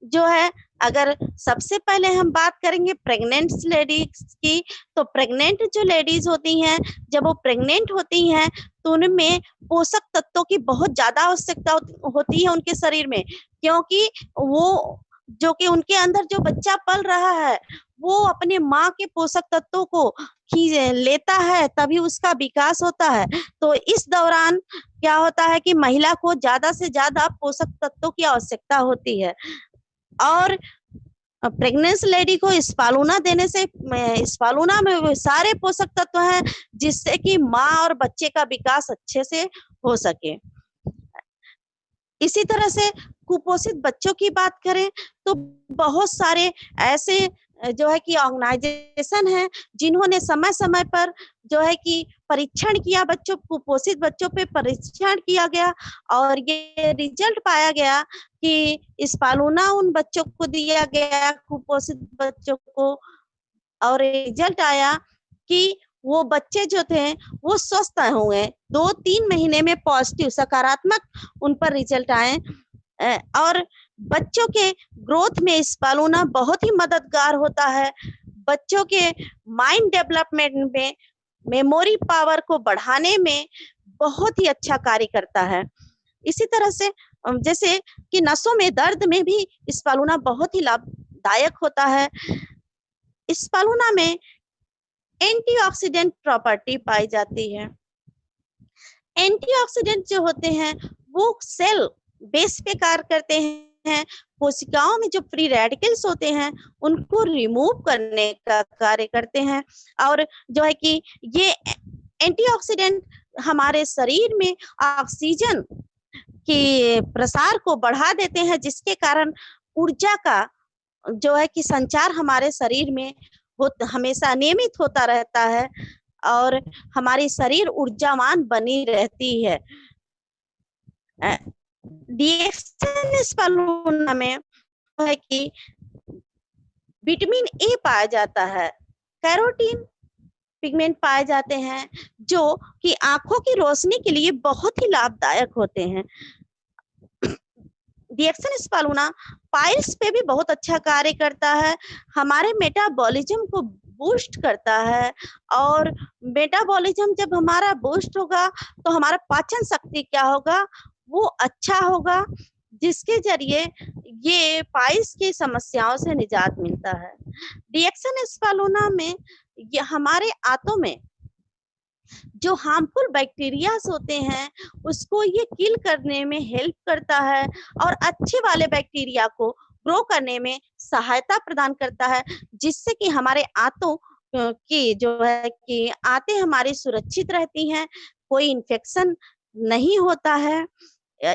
जो है, अगर सबसे पहले हम बात करेंगे प्रेग्नेंट लेडीज की, तो प्रेग्नेंट जो लेडीज होती हैं, जब वो प्रेग्नेंट होती हैं तो उनमें पोषक तत्वों की बहुत ज्यादा आवश्यकता होती है उनके शरीर में, क्योंकि वो जो कि उनके अंदर जो बच्चा पल रहा है वो अपने माँ के पोषक तत्वों को लेता है, तभी उसका विकास होता है। तो इस दौरान क्या होता है कि महिला को ज्यादा से ज्यादा पोषक तत्वों की आवश्यकता होती है, और प्रेग्नेंट लेडी को स्पालूना देने से, स्पालूना में वो सारे पोषक तत्व हैं जिससे कि माँ और बच्चे का विकास अच्छे से हो सके। इसी तरह से कुपोषित बच्चों की बात करें तो बहुत सारे ऐसे जो है कि ऑर्गेनाइजेशन है जिन्होंने समय समय पर जो है कि परीक्षण किया, बच्चों, कुपोषित बच्चों पे परीक्षण किया गया, और ये रिजल्ट पाया गया कि स्पालूना उन बच्चों को दिया गया, कुपोषित बच्चों को, और रिजल्ट आया कि वो बच्चे जो थे वो स्वस्थ हुए। 2-3 महीने में पॉजिटिव, सकारात्मक उन पर रिजल्ट आए, और बच्चों के ग्रोथ में स्पालूना बहुत ही मददगार होता है। बच्चों के माइंड डेवलपमेंट में, मेमोरी पावर को बढ़ाने में बहुत ही अच्छा कार्य करता है। इसी तरह से जैसे कि नसों में दर्द में भी स्पालूना बहुत ही लाभदायक होता है। स्पालूना में एंटीऑक्सीडेंट प्रॉपर्टी पाई जाती है। एंटीऑक्सीडेंट जो होते हैं वो सेल बेस पे कार्य करते हैं। कोशिकाओं में जो फ्री रेडिकल्स होते हैं उनको रिमूव करने का कार्य करते हैं। और जो है कि ये एंटीऑक्सीडेंट हमारे शरीर में ऑक्सीजन के प्रसार को बढ़ा देते हैं, जिसके कारण ऊर्जा का जो है कि संचार हमारे शरीर में हमेशा नियमित होता रहता है और हमारी शरीर ऊर्जावान बनी रहती है। डीएक्सन स्पालूना में है कि विटामिन ए पाया जाता है, कैरोटीन पिगमेंट पाए जाते हैं जो कि आंखों की रोशनी के लिए बहुत ही लाभदायक होते हैं। डीएक्सन स्पालूना पाइल्स पे भी बहुत अच्छा कार्य करता है, हमारे मेटाबॉलिज्म को बूस्ट करता है। और मेटाबॉलिज्म जब हमारा बूस्ट होगा तो हमारा पाचन शक्ति क्या होगा, वो अच्छा होगा, जिसके जरिए ये पाइल्स की समस्याओं से निजात मिलता है। डीएक्सन स्पालूना में ये हमारे आंतों में जो हार्मफुल बैक्टीरियाज होते हैं उसको ये किल करने में हेल्प करता है और अच्छे वाले बैक्टीरिया को ग्रो करने में सहायता प्रदान करता है, जिससे कि हमारे आंतों की जो है कि आंतें हमारी सुरक्षित रहती हैं, कोई इन्फेक्शन नहीं होता है।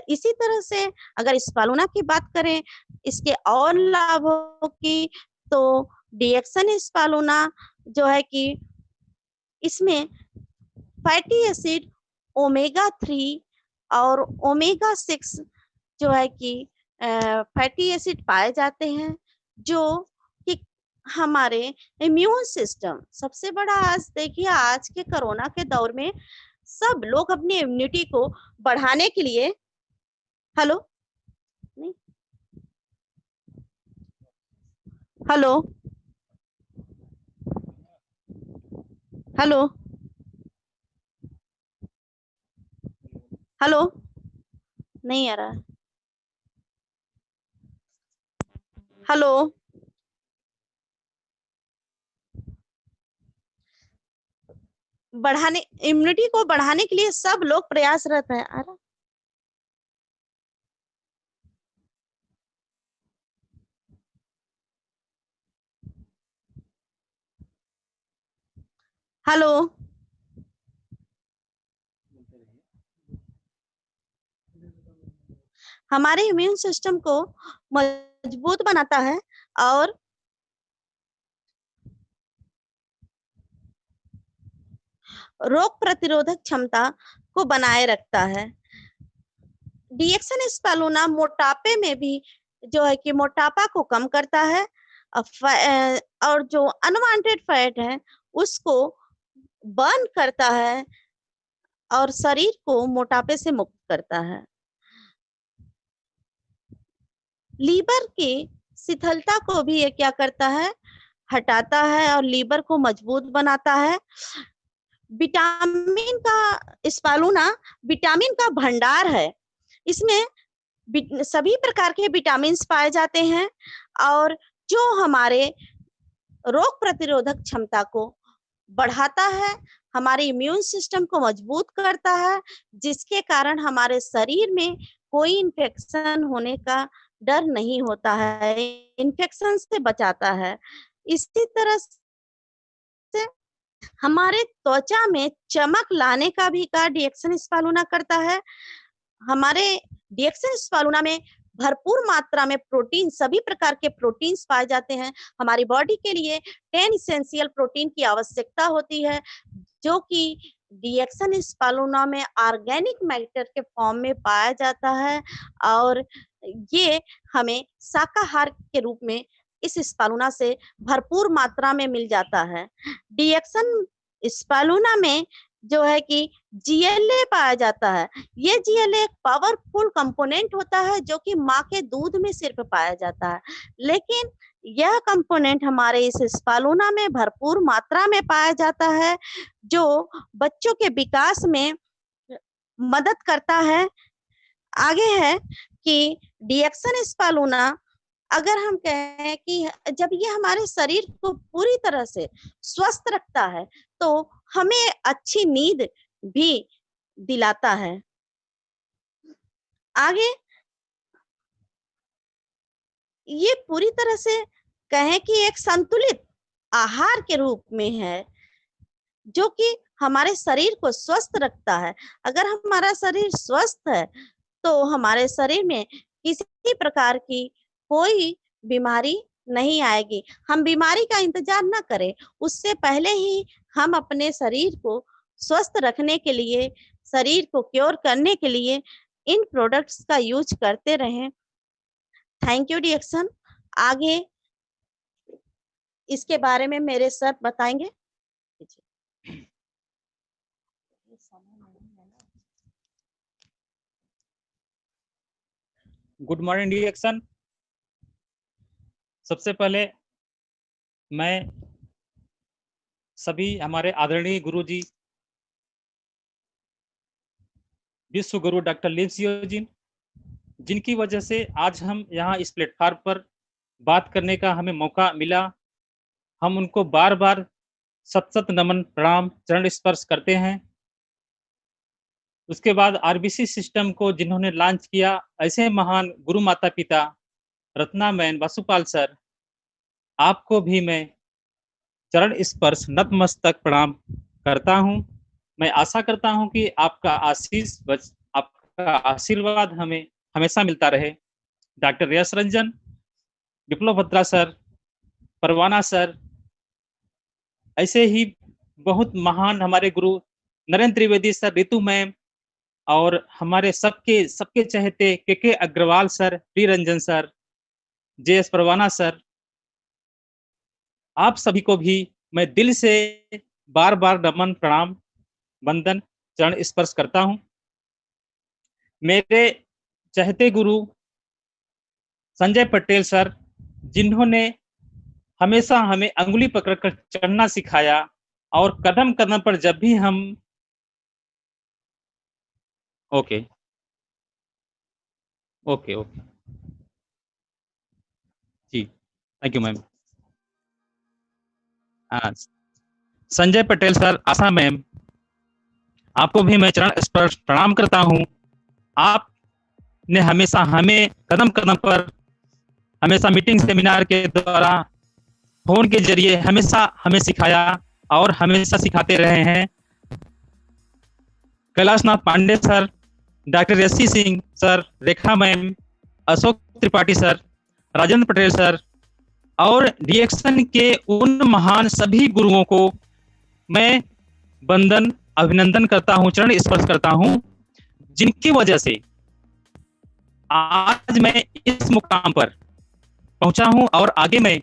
इसी तरह से अगर स्पालूना की बात करें इसके और लाभों की, तो डीएक्सन स्पालूना जो है कि इसमें फैटी एसिड ओमेगा 3 और ओमेगा 6 जो है कि फैटी एसिड पाए जाते हैं, जो कि हमारे इम्यून सिस्टम, सबसे बड़ा आज देखिए आज के कोरोना के दौर में सब लोग अपनी इम्यूनिटी को बढ़ाने के लिए, हेलो नहीं, हेलो हेलो हेलो नहीं आ रहा, हेलो बढ़ाने, इम्यूनिटी को बढ़ाने के लिए सब लोग प्रयासरत है। आ रहा, हेलो हमारे इम्यून सिस्टम को मजबूत बनाता है और रोग प्रतिरोधक क्षमता को बनाए रखता है। डीएक्सन स्पालूना मोटापे में भी जो है कि मोटापा को कम करता है और जो अनवांटेड फैट है उसको बर्न करता है और शरीर को मोटापे से मुक्त करता है। लीवर की शिथिलता को भी ये क्या करता है, हटाता है और लीवर को मजबूत बनाता है। विटामिन का स्पालूना विटामिन का भंडार है, इसमें सभी प्रकार के विटामिन पाए जाते हैं और जो हमारे रोग प्रतिरोधक क्षमता को बढ़ाता है, हमारे इम्यून सिस्टम को मजबूत करता है, जिसके कारण हमारे शरीर में कोई इन्फेक्शन होने का डर नहीं होता है, इन्फेक्शन से बचाता है। इसी तरह से हमारे त्वचा में चमक लाने का भी कार्य डीएक्सन स्पालूना करता है। हमारे डीएक्सन स्पालूना में भरपूर मात्रा में प्रोटीन, सभी प्रकार के प्रोटीन्स पाए जाते हैं। हमारी बॉडी के लिए 10 इसेंशियल प्रोटीन की आवश्यकता होती है, जो कि डीएक्सन स्पालूना में ऑर्गेनिक मैटर के फॉर्म में पाया जाता है और ये हमें शाकाहार के रूप में इस स्पालूना से भरपूर मात्रा में मिल जाता है। डीएक्सन स्पालूना में जो है कि जीएलए पाया जाता है, ये जीएलए एक पावरफुल कंपोनेंट होता है जो कि माँ के दूध में सिर्फ पाया जाता है, लेकिन यह कंपोनेंट हमारे इस स्पालूना में भरपूर मात्रा में पाया जाता है, जो बच्चों के विकास में मदद करता है। आगे है कि डीएक्सन स्पालूना, अगर हम कहें कि जब ये हमारे शरीर को पूरी तरह से स्वस्थ रखता है तो हमें अच्छी नींद भी दिलाता है। आगे ये पूरी तरह से कहें कि एक संतुलित आहार के रूप में है, जो कि हमारे शरीर को स्वस्थ रखता है। अगर हमारा शरीर स्वस्थ है तो हमारे शरीर में किसी प्रकार की कोई बीमारी नहीं आएगी। हम बीमारी का इंतजार ना करें, उससे पहले ही हम अपने शरीर को स्वस्थ रखने के लिए, शरीर को क्योर करने के लिए इन प्रोडक्ट्स का यूज करते रहें। थैंक यू डिएक्शन। आगे इसके बारे में मेरे सर बताएंगे। गुड मॉर्निंग डिएक्शन। सबसे पहले मैं सभी हमारे आदरणीय गुरुजी विश्व गुरु डॉक्टर लिम सियोजिन, जिनकी वजह से आज हम यहाँ इस प्लेटफॉर्म पर बात करने का हमें मौका मिला, हम उनको बार बार सत सत नमन प्रणाम चरण स्पर्श करते हैं। उसके बाद आरबीसी सिस्टम को जिन्होंने लॉन्च किया, ऐसे महान गुरु माता पिता रत्ना मैन वासुपाल सर, आपको भी मैं चरण स्पर्श नतमस्तक प्रणाम करता हूं। मैं आशा करता हूं कि आपका आशीष, आपका आशीर्वाद हमें हमेशा मिलता रहे। Doctor Yash Ranjan, Viplav Bhadra sir, Parwana sir, ऐसे ही बहुत महान हमारे गुरु नरेंद्र त्रिवेदी सर, रितु मैम, और हमारे सबके चहेते K Agrawal sir, Pri Ranjan sir, JS Parwana sir, आप सभी को भी मैं दिल से बार बार नमन प्रणाम वंदन चरण स्पर्श करता हूं। मेरे चहेते गुरु संजय पटेल सर, जिन्होंने हमेशा हमें अंगुली पकड़कर चढ़ना सिखाया, और कदम कदम पर जब भी हम ओके ओके ओके जी, thank you ma'am. Sanjay Patel sir, Asha ma'am, आपको भी मैं चरण स्पर्श प्रणाम करता हूं। आपने हमेशा हमें कदम कदम पर, हमेशा मीटिंग सेमिनार के द्वारा, फोन के जरिए हमेशा हमें सिखाया और हमेशा सिखाते रहे हैं। Kailashnath Pandey sir, doctor Yashi Singh sir, Rekha ma'am, Ashok Tripathi sir, Rajendra Patel sir, और डिएक्शन के उन महान सभी गुरुओं को मैं वंदन अभिनंदन करता हूं, चरण स्पर्श करता हूं, जिनकी वजह से आज मैं इस मुकाम पर पहुंचा हूं, और आगे मैं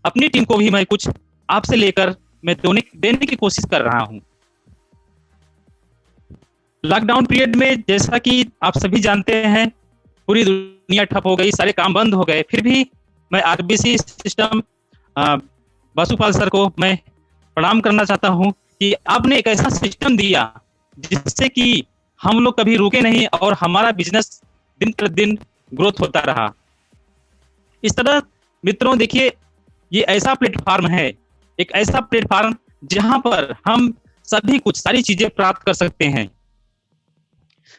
अपनी टीम को भी मैं कुछ आपसे लेकर मैं देने की कोशिश कर रहा हूं। लॉकडाउन पीरियड में, जैसा कि आप सभी जानते हैं, पूरी दुनिया ठप हो गई, सारे काम बंद हो गए, फिर भी मैं आरबीसी सिस्टम वासुपाल सर को मैं प्रणाम करना चाहता हूं कि आपने एक ऐसा सिस्टम दिया जिससे कि हम लोग कभी रुके नहीं और हमारा बिजनेस दिन प्रतिदिन ग्रोथ होता रहा। इस तरह मित्रों, देखिए, ये ऐसा प्लेटफॉर्म है, एक ऐसा प्लेटफॉर्म जहां पर हम सभी कुछ सारी चीजें प्राप्त कर सकते हैं।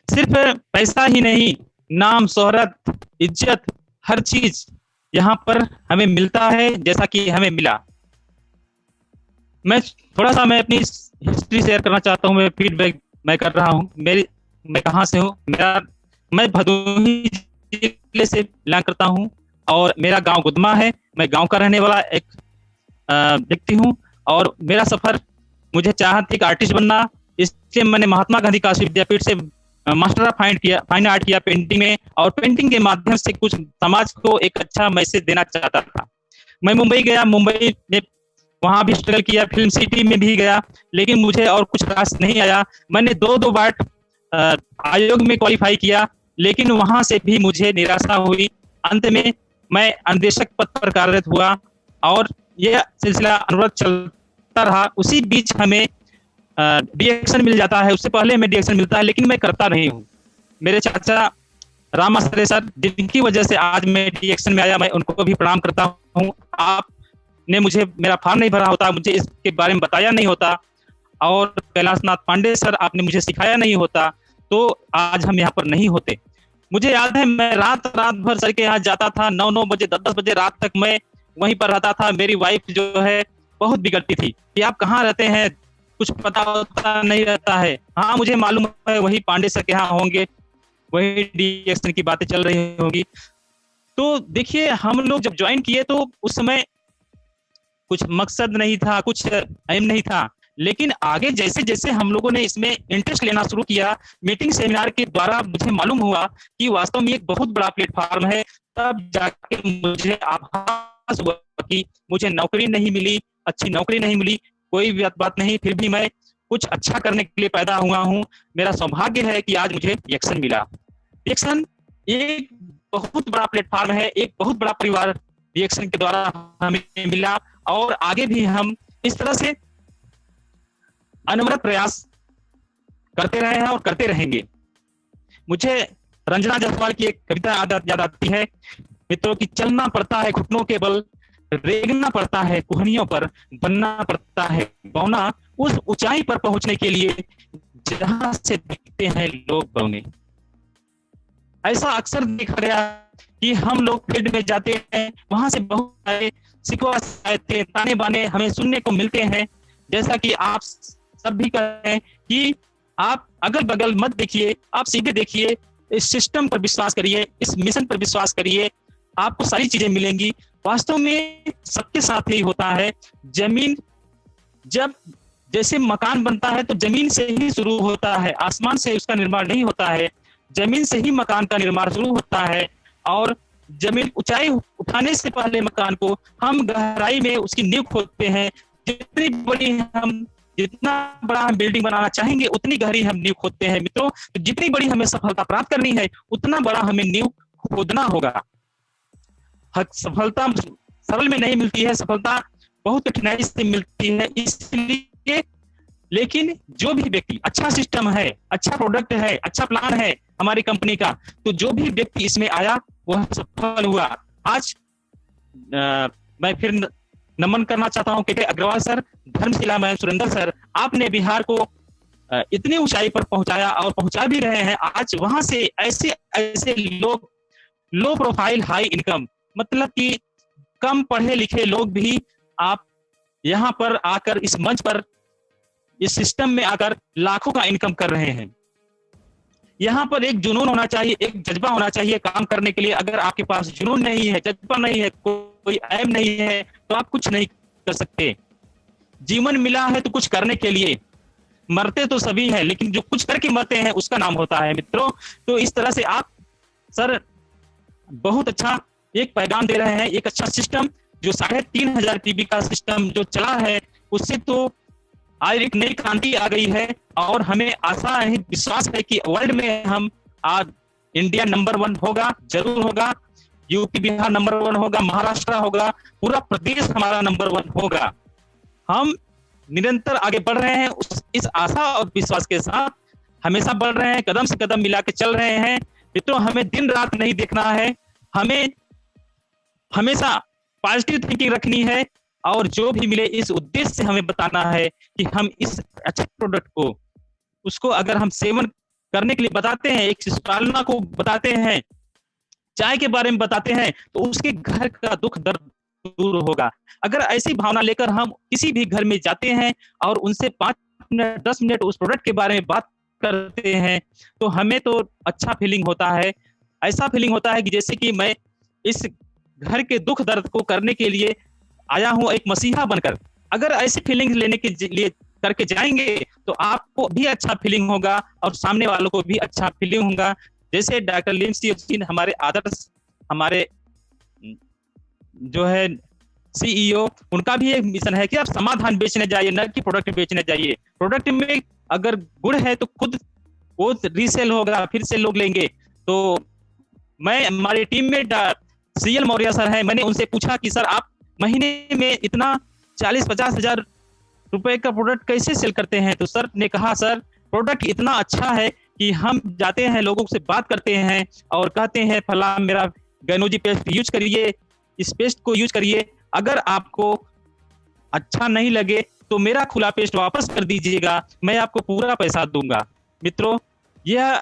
सिर्फ पैसा ही नहीं, नाम, शोहरत, इज्जत, हर चीज यहाँ पर हमें मिलता है, जैसा कि हमें मिला। मैं मैं अपनी हिस्ट्री शेयर करना चाहता हूँ, मैं फीडबैक मैं कर रहा हूँ। मैं कहाँ से हूँ? मैं भदोही जिले से बिलोंग करता हूँ और मेरा गांव गुदमा है। मैं गांव का रहने वाला एक व्यक्ति हूँ, और मेरा सफर, मुझे चाहत थी एक आर्टिस्ट बनना, इसलिए मैंने महात्मा गांधी काशी विद्यापीठ से मास्टर ऑफ फाइन आर्ट किया पेंटिंग में, और पेंटिंग के माध्यम से कुछ समाज को एक अच्छा मैसेज देना चाहता था। मैं मुंबई गया, मुंबई में वहां भी स्ट्रगल किया, फिल्म सिटी में भी गया, लेकिन मुझे और कुछ रास नहीं आया। मैंने दो बार आयोग में क्वालिफाई किया, लेकिन वहां से भी मुझे निराशा हुई। अंत में मैं अनुदेशक पद पर कार्यरत हुआ, और यह सिलसिला अनवरत चलता रहा। उसी बीच हमें डिएक्शन मिल जाता है, उससे पहले हमें डिएक्शन मिलता है, लेकिन मैं करता नहीं हूँ। मेरे चाचा राम आसरे सर, जिनकी वजह से आज मैं डिएक्शन में आया, मैं उनको भी प्रणाम करता हूँ। आपने मुझे, मेरा फॉर्म नहीं भरा होता, मुझे इसके बारे में बताया नहीं होता, और कैलाशनाथ पांडे सर, आपने मुझे सिखाया नहीं होता, तो आज हम यहाँ पर नहीं होते। मुझे याद है मैं रात भर सर के यहाँ जाता था, 9 बजे 10 बजे रात तक मैं वहीं पर रहता था। मेरी वाइफ जो है बहुत बिगड़ती थी कि आप कहाँ रहते हैं, कुछ पता होता नहीं रहता है। हाँ मुझे मालूम है वही पांडे सर के यहाँ होंगे, वही डीएक्शन की बातें चल रही होंगी। तो देखिए हम लोग जब ज्वाइन किए तो उस समय कुछ मकसद नहीं था, कुछ एम नहीं था, लेकिन आगे जैसे जैसे हम लोगों ने इसमें इंटरेस्ट लेना शुरू किया, मीटिंग सेमिनार के द्वारा मुझे मालूम हुआ कि वास्तव में एक बहुत बड़ा प्लेटफॉर्म है। तब जाके मुझे आभास हुआ कि मुझे नौकरी नहीं मिली, अच्छी नौकरी नहीं मिली, कोई बात नहीं, फिर भी मैं कुछ अच्छा करने के लिए पैदा हुआ हूँ। मेरा सौभाग्य है कि आज मुझे एक्शन मिला। एक्शन एक बहुत बड़ा प्लेटफॉर्म है, एक बहुत बड़ा परिवार रिएक्शन के द्वारा हमें मिला, और आगे भी हम इस तरह से अनवरत प्रयास करते रहे हैं और करते रहेंगे। मुझे रंजना जायसवाल की एक कविता याद आती है, मित्रों की चलना पड़ता है घुटनों के बल, रेंगना पड़ता है कुहनियों पर, बनना पड़ता है बौना उस ऊंचाई पर पहुंचने के लिए जहां से दिखते हैं लोग बौने। ऐसा अक्सर देखा गया कि हम लोग फील्ड में जाते हैं, वहां से बहुत सारे शिकवा शिकायतें ताने बाने हमें सुनने को मिलते हैं। जैसा कि आप सब भी कह रहे हैं कि आप अगल बगल मत देखिए, आप सीधे देखिए, इस सिस्टम पर विश्वास करिए, इस मिशन पर विश्वास करिए, आपको सारी चीजें मिलेंगी। वास्तव में सबके साथ ही होता है। जमीन जब जैसे मकान बनता है तो जमीन से ही शुरू होता है, आसमान से उसका निर्माण नहीं होता है। जमीन से ही मकान का निर्माण शुरू होता है, और जमीन ऊंचाई उठाने से पहले मकान को हम गहराई में उसकी नींव खोदते हैं। जितना बड़ा हम बिल्डिंग बनाना चाहेंगे उतनी गहरी हम नींव खोदते हैं मित्रों। तो जितनी बड़ी हमें सफलता प्राप्त करनी है उतना बड़ा हमें नींव खोदना होगा। सफलता सरल में नहीं मिलती है, सफलता बहुत कठिनाई से मिलती है। इसलिए लेकिन जो भी व्यक्ति, अच्छा सिस्टम है, अच्छा प्रोडक्ट है, अच्छा प्लान है हमारी कंपनी का, तो जो भी व्यक्ति इसमें आया वह सफल हुआ। आज मैं फिर नमन करना चाहता हूं K Agrawal sir, Dharmshila ma'am, Surendra sir, आपने बिहार को इतनी ऊंचाई पर पहुंचाया और पहुंचा भी रहे हैं। आज वहां से ऐसे ऐसे लोग, लो प्रोफाइल हाई इनकम, मतलब कि कम पढ़े लिखे लोग भी आप यहाँ पर आकर, इस मंच पर, इस सिस्टम में आकर लाखों का इनकम कर रहे हैं। यहाँ पर एक जुनून होना चाहिए, एक जज्बा होना चाहिए काम करने के लिए। अगर आपके पास जुनून नहीं है, जज्बा नहीं है, कोई एम नहीं है, तो आप कुछ नहीं कर सकते। जीवन मिला है तो कुछ करने के लिए, मरते तो सभी हैं लेकिन जो कुछ करके मरते हैं उसका नाम होता है मित्रों। तो इस तरह से आप सर बहुत अच्छा एक पैगाम दे रहे हैं, एक अच्छा सिस्टम जो 3500 टीबी का सिस्टम जो चला है, उससे तो आज एक नई क्रांति आ गई है। और हमें आशा है, विश्वास है कि वर्ल्ड में हम आज इंडिया नंबर 1 होगा, जरूर होगा। यूपी बिहार नंबर 1 होगा, महाराष्ट्र होगा, पूरा प्रदेश हमारा नंबर 1 होगा। हम निरंतर आगे बढ़ रहे हैं, इस आशा और विश्वास के साथ हमेशा बढ़ रहे हैं, कदम से कदम मिला के चल रहे हैं मित्रों। हमें दिन रात नहीं देखना है, हमें हमेशा पॉजिटिव थिंकिंग रखनी है, और जो भी मिले इस उद्देश्य से हमें बताना है कि हम इस अच्छे प्रोडक्ट को, उसको अगर हम सेवन करने के लिए बताते हैं, एक शिशुपालना को बताते हैं, चाय के बारे में बताते हैं, तो उसके घर का दुख दर्द दूर होगा। अगर ऐसी भावना लेकर हम किसी भी घर में जाते हैं और उनसे 5 मिनट 10 मिनट उस प्रोडक्ट के बारे में बात करते हैं, तो हमें तो अच्छा फीलिंग होता है। ऐसा फीलिंग होता है कि जैसे कि मैं इस घर के दुख दर्द को करने के लिए आया हूं, एक मसीहा बनकर। अगर ऐसी फीलिंग लेने के लिए करके जाएंगे तो आपको भी अच्छा फीलिंग होगा और सामने वालों को भी अच्छा फीलिंग होगा। जैसे डॉक्टर लिम सी हमारे आदर्श, हमारे जो है सीईओ, उनका भी एक मिशन है कि आप समाधान बेचने जाइए, न कि प्रोडक्ट बेचने जाइए। प्रोडक्ट में अगर गुण है तो खुद वो रीसेल होगा, फिर से लोग लेंगे। तो मैं, हमारी टीम में सीएल मौर्य सर है, मैंने उनसे पूछा कि सर आप महीने में इतना 40-50 हजार रुपए का प्रोडक्ट कैसे सेल करते हैं? तो सर ने कहा सर प्रोडक्ट इतना अच्छा है कि हम जाते हैं, लोगों से बात करते हैं और कहते हैं फला मेरा गैनोजी पेस्ट यूज करिए, इस पेस्ट को यूज करिए, अगर आपको अच्छा नहीं लगे तो मेरा खुला पेस्ट वापस कर दीजिएगा, मैं आपको पूरा पैसा दूंगा। मित्रों, यह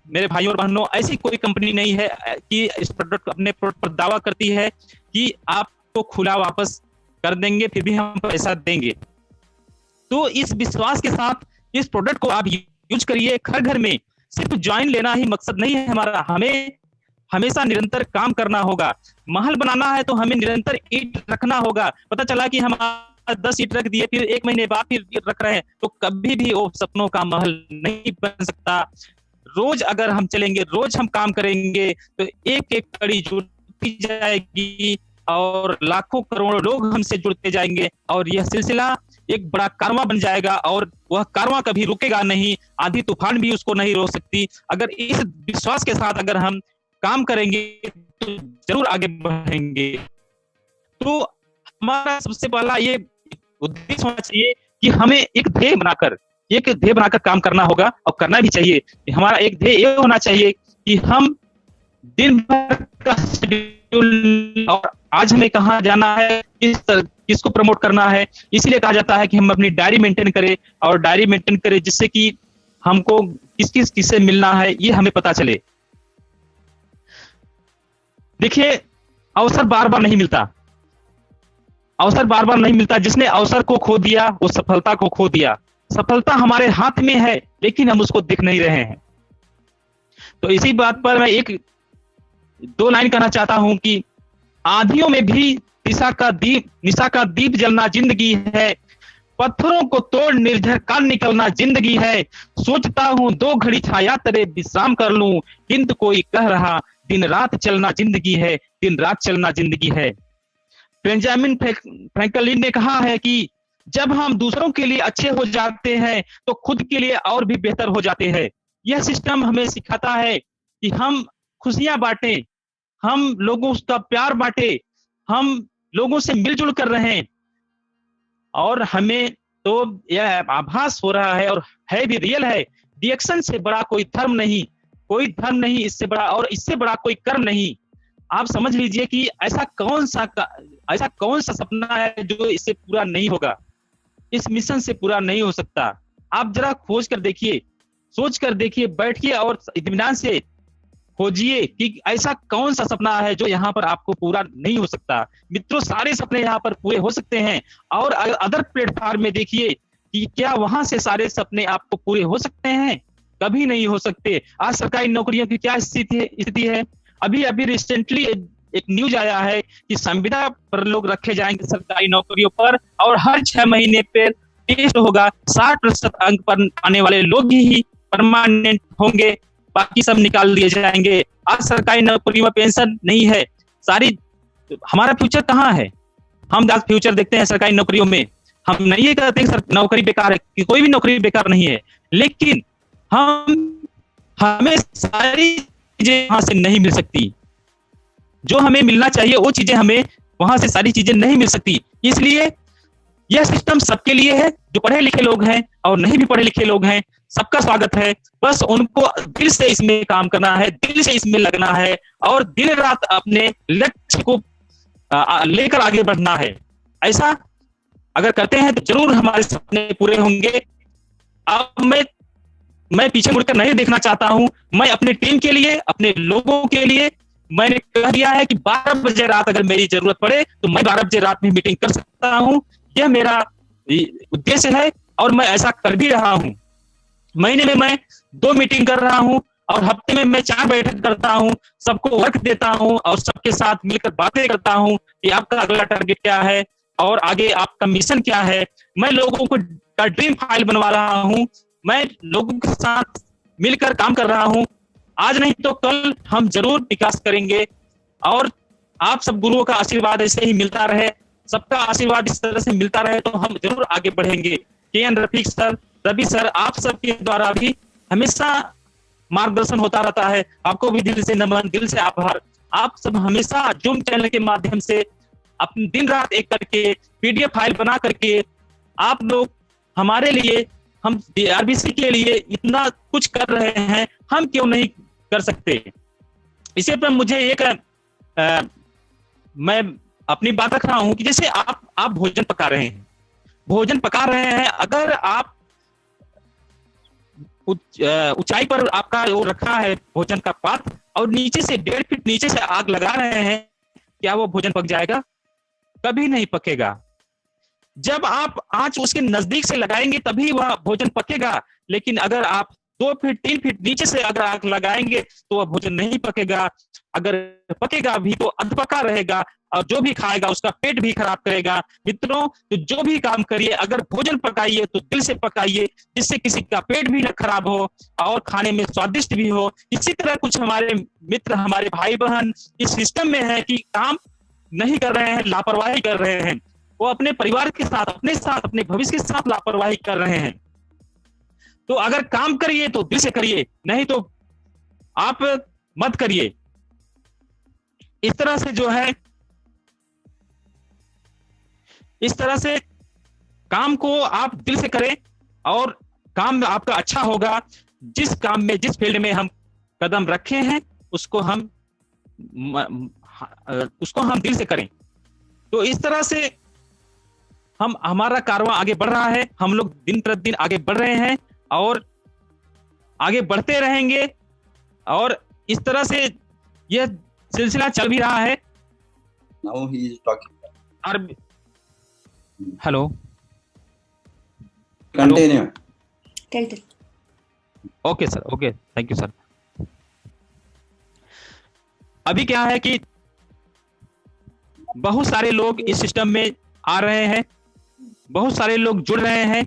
मेरे भाइयों और बहनों, ऐसी कोई कंपनी नहीं है कि इस प्रोडक्ट अपने प्रोडक्ट पर दावा करती है कि आपको खुला वापस कर देंगे, फिर भी हम पैसा देंगे। तो इस विश्वास के साथ इस प्रोडक्ट को आप यूज करिए घर घर में। सिर्फ ज्वाइन लेना ही मकसद नहीं है हमारा, हमें हमेशा निरंतर काम करना होगा। महल बनाना है तो हमें निरंतर ईंट रखना होगा। पता चला कि हम 10 ईंट रख दिए, फिर 1 महीने बाद फिर ईंट रख रहे हैं, तो कभी भी वो सपनों का महल नहीं बन सकता। रोज अगर हम चलेंगे, रोज हम काम करेंगे, तो एक एक कड़ी जुड़ती जाएगी और लाखों करोड़ों लोग हमसे जुड़ते जाएंगे और यह सिलसिला एक बड़ा कारवां बन जाएगा और वह कारवां कभी रुकेगा नहीं, आंधी तूफान भी उसको नहीं रोक सकती। अगर इस विश्वास के साथ अगर हम काम करेंगे तो जरूर आगे बढ़ेंगे। तो हमारा सबसे पहला ये उद्देश्य होना चाहिए कि हमें एक ध्येय बनाकर काम करना होगा और करना भी चाहिए। हमारा एक ध्येय ये होना चाहिए कि हम दिन भर का शेड्यूल और आज हमें कहाँ जाना है, किसको प्रमोट करना है, इसीलिए कहा जाता है कि हम अपनी डायरी मेंटेन करें और डायरी मेंटेन करें जिससे कि हमको किससे मिलना है ये हमें पता चले। देखिए, अवसर बार बार नहीं मिलता। जिसने अवसर को खो दिया वो सफलता को खो दिया। सफलता हमारे हाथ में है लेकिन हम उसको देख नहीं रहे हैं। तो इसी बात पर मैं 1-2 लाइन कहना चाहता हूं कि आंधियों में भी निशा का दीप जलना जिंदगी है, पत्थरों को तोड़ निर्झर का निकलना जिंदगी है। सोचता हूं 2 घड़ी छाया तले विश्राम कर लूं, किंतु कोई कह रहा दिन रात चलना जिंदगी है। बेंजामिन फ्रैंकलिन ने कहा है कि जब हम दूसरों के लिए अच्छे हो जाते हैं तो खुद के लिए और भी बेहतर हो जाते हैं। यह सिस्टम हमें सिखाता है कि हम खुशियां बांटें, हम लोगों का प्यार बांटें, हम लोगों से मिलजुल कर रहें। और हमें तो यह आभास हो रहा है और है भी, रियल है, रिएक्शन से बड़ा कोई धर्म नहीं, इससे बड़ा कोई कर्म नहीं। आप समझ लीजिए कि ऐसा कौन सा सपना है जो इससे पूरा नहीं होगा, इस मिशन से पूरा नहीं हो सकता। आप जरा सोच कर देखिए, बैठिए और इत्मीनान से खोजिए कि ऐसा कौन सा सपना है जो यहाँ पर आपको पूरा नहीं हो सकता। मित्रों, सारे सपने यहाँ पर पूरे हो सकते हैं और अदर प्लेटफॉर्म में देखिए कि क्या वहां से सारे सपने आपको पूरे हो सकते हैं? कभी नहीं हो सकते। आज सरकारी नौकरियों की क्या स्थिति है? अभी रिसेंटली एक न्यूज आया है कि संविदा पर लोग रखे जाएंगे सरकारी नौकरियों पर और हर 6 महीने पर टेस्ट होगा। 60% अंक पर आने वाले लोग ही परमानेंट होंगे, बाकी सब निकाल दिए जाएंगे। आज सरकारी नौकरी में पेंशन नहीं है। हमारा फ्यूचर कहाँ है? हम आज फ्यूचर देखते हैं सरकारी नौकरियों में। हम नहीं ये कहते हैं नौकरी बेकार है, कि कोई भी नौकरी बेकार नहीं है, लेकिन हमें सारी चीजें वहां से नहीं मिल सकती। जो हमें मिलना चाहिए वो चीजें हमें वहां से सारी चीजें नहीं मिल सकती। इसलिए यह सिस्टम सबके लिए है, जो पढ़े लिखे लोग हैं और नहीं भी पढ़े लिखे लोग हैं, सबका स्वागत है। बस उनको दिल से इसमें काम करना है, दिल से इसमें लगना है और दिन रात अपने लक्ष्य को लेकर आगे बढ़ना है। ऐसा अगर करते हैं तो जरूर हमारे सपने पूरे होंगे। अब मैं पीछे मुड़कर नहीं देखना चाहता हूं। मैं अपने टीम के लिए, अपने लोगों के लिए मैंने कह दिया है कि 12 बजे रात अगर मेरी जरूरत पड़े तो मैं 12 बजे रात में मीटिंग कर सकता हूं। यह मेरा उद्देश्य है और मैं ऐसा कर भी रहा हूं। महीने में मैं 2 मीटिंग कर रहा हूं और हफ्ते में मैं 4 बैठक करता हूं, सबको वर्क देता हूं और सबके साथ मिलकर बातें करता हूं कि आपका अगला टारगेट क्या है और आगे आपका मिशन क्या है। मैं लोगों को का ड्रीम फाइल बनवा रहा हूं, मैं लोगों के साथ मिलकर काम कर रहा हूं। आज नहीं तो कल हम जरूर विकास करेंगे और आप सब गुरुओं का आशीर्वाद ऐसे ही मिलता रहे, सबका आशीर्वाद इस तरह से मिलता रहे तो हम जरूर आगे बढ़ेंगे। K N. Rafiq sir, Ravi sir, आप सबके द्वारा भी हमेशा मार्गदर्शन होता रहता है। आपको भी दिल से नमन, दिल से आभार। आप सब हमेशा जूम चैनल के माध्यम से अपने दिन रात एक करके पीडीएफ फाइल बना करके आप लोग हमारे लिए, हम आरबीसी के लिए इतना कुछ कर रहे हैं, हम क्यों नहीं कर सकते? इसी पर मुझे एक मैं अपनी बात रख रहा हूं कि जैसे आप भोजन पका रहे हैं, अगर आप ऊंचाई पर आपका वो रखा है भोजन का पात्र, और नीचे से 1.5 फीट नीचे से आग लगा रहे हैं, क्या वो भोजन पक जाएगा? कभी नहीं पकेगा। जब आप आंच उसके नजदीक से लगाएंगे तभी वह भोजन पकेगा, लेकिन अगर आप 2 फीट 3 फीट नीचे से अगर आग लगाएंगे तो वह भोजन नहीं पकेगा। अगर पकेगा भी तो अधपका रहेगा, और जो भी खाएगा उसका पेट भी खराब करेगा। मित्रों, तो जो भी काम करिए, अगर भोजन पकाइए तो दिल से पकाइए, जिससे किसी का पेट भी न खराब हो और खाने में स्वादिष्ट भी हो। इसी तरह कुछ हमारे मित्र, हमारे भाई बहन इस सिस्टम में है कि काम नहीं कर रहे हैं, लापरवाही कर रहे हैं। वो अपने परिवार के साथ, अपने साथ, अपने भविष्य के साथ लापरवाही कर रहे हैं। तो अगर काम करिए तो दिल से करिए, नहीं तो आप मत करिए। इस तरह से जो है, इस तरह से काम को आप दिल से करें और काम आपका अच्छा होगा। जिस काम में, जिस फील्ड में हम कदम रखे हैं उसको हम दिल से करें। तो इस तरह से हमारा कारवां आगे बढ़ रहा है। हम लोग दिन प्रतिदिन आगे बढ़ रहे हैं और आगे बढ़ते रहेंगे, और इस तरह से यह सिलसिला चल भी रहा है। Now he is talking. और hello, Continue. Okay sir, okay, thank you sir. अभी क्या है कि बहुत सारे लोग इस सिस्टम में आ रहे हैं, बहुत सारे लोग जुड़ रहे हैं।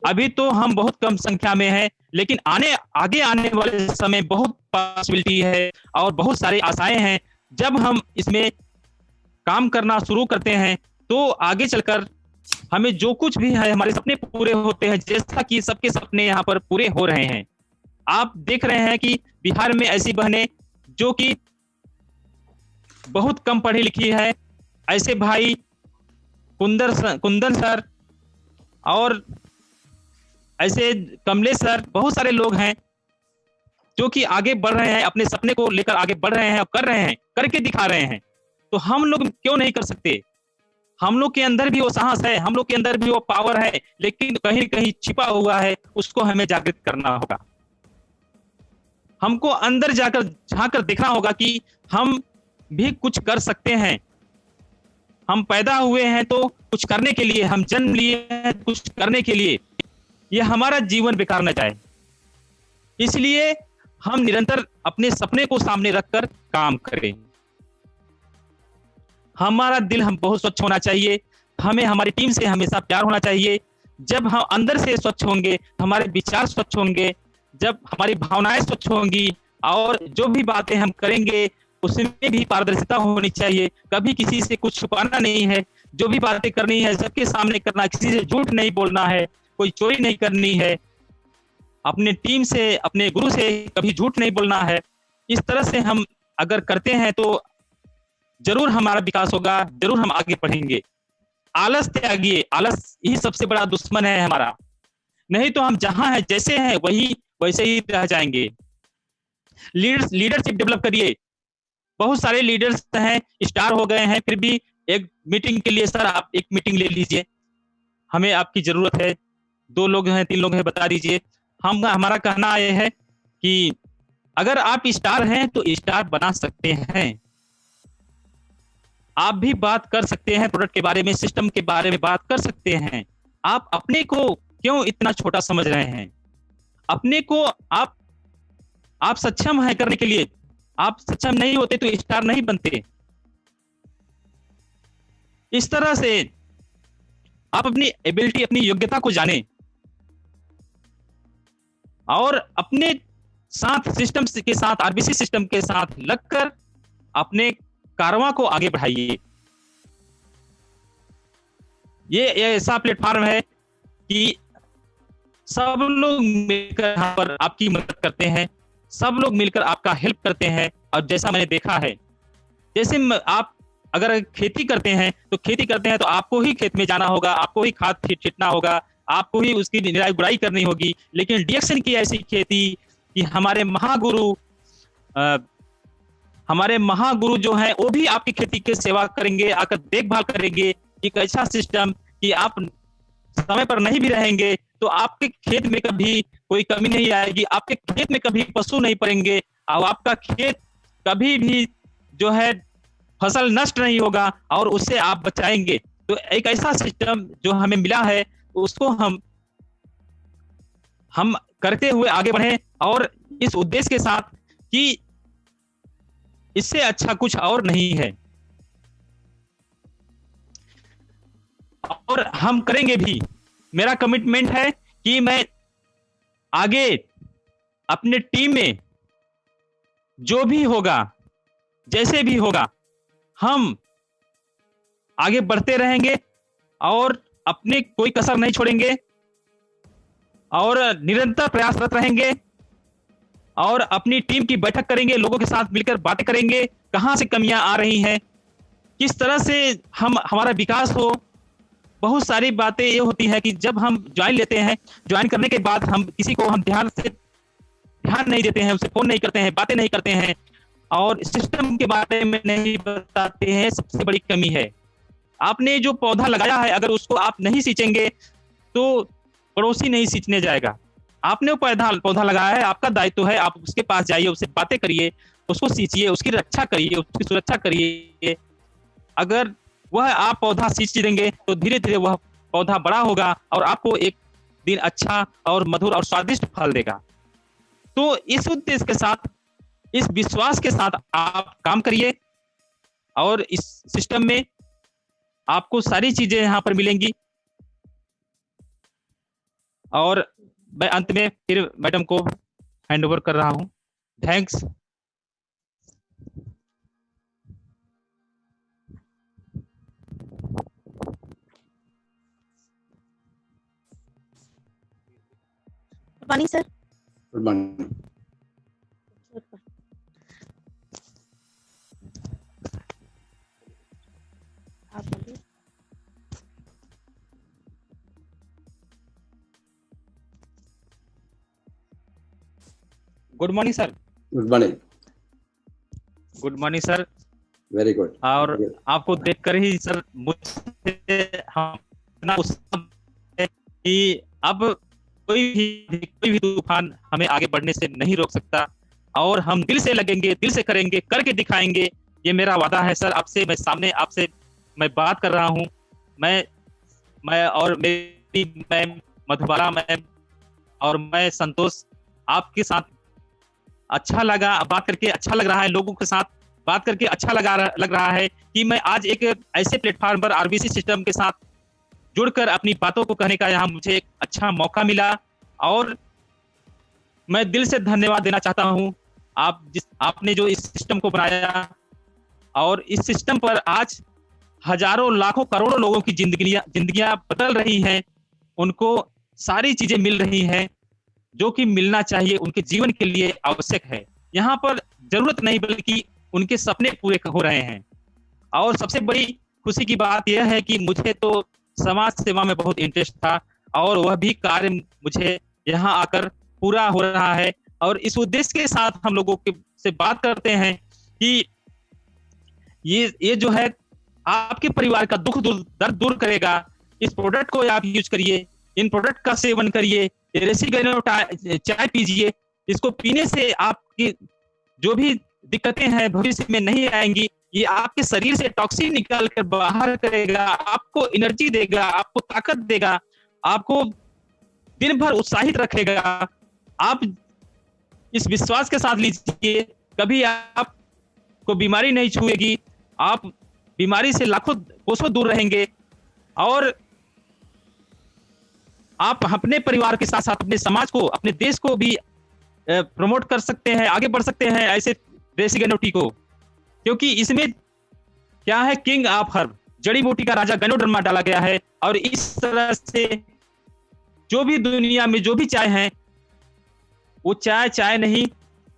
अभी तो हम बहुत कम संख्या में हैं, लेकिन आगे आने वाले समय बहुत पॉसिबिलिटी है और बहुत सारी आशाएं हैं। जब हम इसमें काम करना शुरू करते हैं तो आगे चलकर हमें जो कुछ भी है, हमारे सपने पूरे होते हैं, जैसा कि सबके सपने यहाँ पर पूरे हो रहे हैं। आप देख रहे हैं कि बिहार में ऐसी बहनें जो कि बहुत कम पढ़ी लिखी है, ऐसे भाई कुंदन सर और ऐसे कमलेश सर, बहुत सारे लोग हैं जो कि आगे बढ़ रहे हैं, अपने सपने को लेकर आगे बढ़ रहे हैं और कर रहे हैं, करके दिखा रहे हैं। तो हम लोग क्यों नहीं कर सकते? हम लोग के अंदर भी वो साहस है, हम लोग के अंदर भी वो पावर है, लेकिन कहीं कहीं छिपा हुआ है, उसको हमें जागृत करना होगा। हमको अंदर जाकर झांक कर देखना होगा कि हम भी कुछ कर सकते हैं। हम पैदा हुए हैं तो कुछ करने के लिए, हम जन्म लिए हैं कुछ करने के लिए। ये हमारा जीवन बेकार न जाए, इसलिए हम निरंतर अपने सपने को सामने रखकर काम करें। हमारा दिल हम बहुत स्वच्छ होना चाहिए, हमें हमारी टीम से हमेशा प्यार होना चाहिए। जब हम अंदर से स्वच्छ होंगे, हमारे विचार स्वच्छ होंगे, जब हमारी भावनाएं स्वच्छ होंगी और जो भी बातें हम करेंगे उसमें भी पारदर्शिता होनी चाहिए। कभी किसी से कुछ छुपाना नहीं है, जो भी बातें करनी है सबके सामने करना, किसी से झूठ नहीं बोलना है, कोई चोरी नहीं करनी है, अपने टीम से, अपने गुरु से कभी झूठ नहीं बोलना है। इस तरह से हम अगर करते हैं तो जरूर हमारा विकास होगा, जरूर हम आगे बढ़ेंगे। आलस त्यागिए, आलस ही सबसे बड़ा दुश्मन है हमारा, नहीं तो हम जहां हैं जैसे हैं वही वैसे ही रह जाएंगे। लीडरशिप डेवलप करिए। बहुत सारे लीडर्स हैं, स्टार हो गए हैं, फिर भी एक मीटिंग के लिए सर आप एक मीटिंग ले लीजिए, हमें आपकी जरूरत है, 2 लोग हैं 3 लोग हैं बता दीजिए। हमारा कहना यह है कि अगर आप स्टार हैं तो स्टार बना सकते हैं। आप भी बात कर सकते हैं प्रोडक्ट के बारे में, सिस्टम के बारे में बात कर सकते हैं। आप अपने को क्यों इतना छोटा समझ रहे हैं? अपने को आप सक्षम है करने के लिए। आप सक्षम नहीं होते तो स्टार नहीं बनते। इस तरह से आप अपनी एबिलिटी, अपनी योग्यता को जानें और अपने साथ सिस्टम के साथ, आरबीसी सिस्टम के साथ लगकर अपने कारवां को आगे बढ़ाइए। ये ऐसा प्लेटफॉर्म है कि सब लोग मिलकर यहाँ पर आपकी मदद करते हैं, सब लोग मिलकर आपका हेल्प करते हैं। और जैसा मैंने देखा है, जैसे आप अगर खेती करते हैं तो आपको ही खेत में जाना होगा, आपको ही खाद छींटना होगा, आपको ही उसकी निराई गुड़ाई करनी होगी। लेकिन डीएक्शन की ऐसी खेती कि हमारे महागुरु जो हैं वो भी आपकी खेती की सेवा करेंगे, आकर देखभाल करेंगे। एक ऐसा सिस्टम कि आप समय पर नहीं भी रहेंगे तो आपके खेत में कभी कोई कमी नहीं आएगी, आपके खेत में कभी पशु नहीं पड़ेंगे और आपका खेत कभी भी जो है फसल नष्ट नहीं होगा और उससे आप बचाएंगे। तो एक ऐसा सिस्टम जो हमें मिला है उसको हम करते हुए आगे बढ़े और इस उद्देश्य के साथ कि इससे अच्छा कुछ और नहीं है और हम करेंगे भी। मेरा कमिटमेंट है कि मैं आगे अपने टीम में जो भी होगा जैसे भी होगा हम आगे बढ़ते रहेंगे और अपने कोई कसर नहीं छोड़ेंगे और निरंतर प्रयासरत रहेंगे और अपनी टीम की बैठक करेंगे, लोगों के साथ मिलकर बातें करेंगे, कहां से कमियां आ रही हैं, किस तरह से हमारा विकास हो। बहुत सारी बातें ये होती है कि जब हम ज्वाइन लेते हैं, ज्वाइन करने के बाद हम किसी को हम ध्यान नहीं देते हैं, उसे फोन नहीं करते हैं, बातें नहीं करते हैं और सिस्टम के बारे में नहीं बताते हैं, सबसे बड़ी कमी है। आपने जो पौधा लगाया है अगर उसको आप नहीं सींचेंगे तो पड़ोसी नहीं सींचने जाएगा। आपने वो पौधा लगाया है, आपका दायित्व है, आप उसके पास जाइए, उससे बातें करिए, उसको सींचिए, उसकी रक्षा करिए, उसकी सुरक्षा करिए। अगर वह आप पौधा सींच देंगे तो धीरे धीरे वह पौधा बड़ा होगा और आपको एक दिन अच्छा और मधुर और स्वादिष्ट फल देगा। तो इस उद्देश्य के साथ, इस विश्वास के साथ आप काम करिए और इस सिस्टम में आपको सारी चीजें यहां पर मिलेंगी। और मैं अंत में फिर मैडम को हैंड ओवर कर रहा हूं। Thanks. Good morning sir. Good morning. आप बोलिए। Good morning sir. Good morning. Good morning sir. Very good. और आपको देखकर ही सर मुझे हम इतना उत्साह है कि अब कोई भी तूफान हमें आगे बढ़ने से नहीं रोक सकता और हम दिल से लगेंगे, दिल से करेंगे, करके दिखाएंगे। ये मेरा वादा है सर। आपसे मैं सामने आपसे मैं बात कर रहा हूँ। मैं और मेरी मैम मधुबाला मैम और मैं संतोष, आपके साथ अच्छा लगा बात करके, अच्छा लग रहा है, लोगों के साथ बात करके अच्छा लग रहा है कि मैं आज एक ऐसे प्लेटफॉर्म पर आरबीसी सिस्टम के साथ जुड़कर अपनी बातों को कहने का यहाँ मुझे एक अच्छा मौका मिला और मैं दिल से धन्यवाद देना चाहता हूँ। आपने जो इस सिस्टम को बनाया और इस सिस्टम पर आज हजारों लाखों करोड़ों लोगों की जिंदगियां बदल रही हैं, उनको सारी चीजें मिल रही हैं जो कि मिलना चाहिए, उनके जीवन के लिए आवश्यक है। यहाँ पर जरूरत नहीं बल्कि उनके सपने पूरे हो रहे हैं। और सबसे बड़ी खुशी की बात यह है कि मुझे तो समाज सेवा में बहुत इंटरेस्ट था और वह भी कार्य मुझे यहाँ आकर पूरा हो रहा है। और इस उद्देश्य के साथ हम लोगों से बात करते हैं कि ये जो है आपके परिवार का दुख दर्द दूर करेगा। इस प्रोडक्ट को आप यूज करिए, इन प्रोडक्ट का सेवन करिए, रेसिगेनो चाय पीजिए। इसको पीने से आपकी जो भी दिक्कतें हैं भविष्य में नहीं आएंगी। ये आपके शरीर से टॉक्सिन निकाल कर बाहर करेगा, आपको एनर्जी देगा, आपको ताकत देगा, आपको दिन भर उत्साहित रखेगा। आप इस विश्वास के साथ लीजिए, कभी आपको बीमारी नहीं छुएगी, आप बीमारी से लाखों कोसों दूर रहेंगे और आप अपने परिवार के साथ साथ अपने समाज को, अपने देश को भी प्रमोट कर सकते हैं, आगे बढ़ सकते हैं ऐसे रेसिगेनो टी को। क्योंकि इसमें क्या है, किंग ऑफ हर्ब, जड़ी बूटी का राजा गैनोडर्मा डाला गया है। और इस तरह से जो भी दुनिया में जो भी चाय है वो चाय नहीं,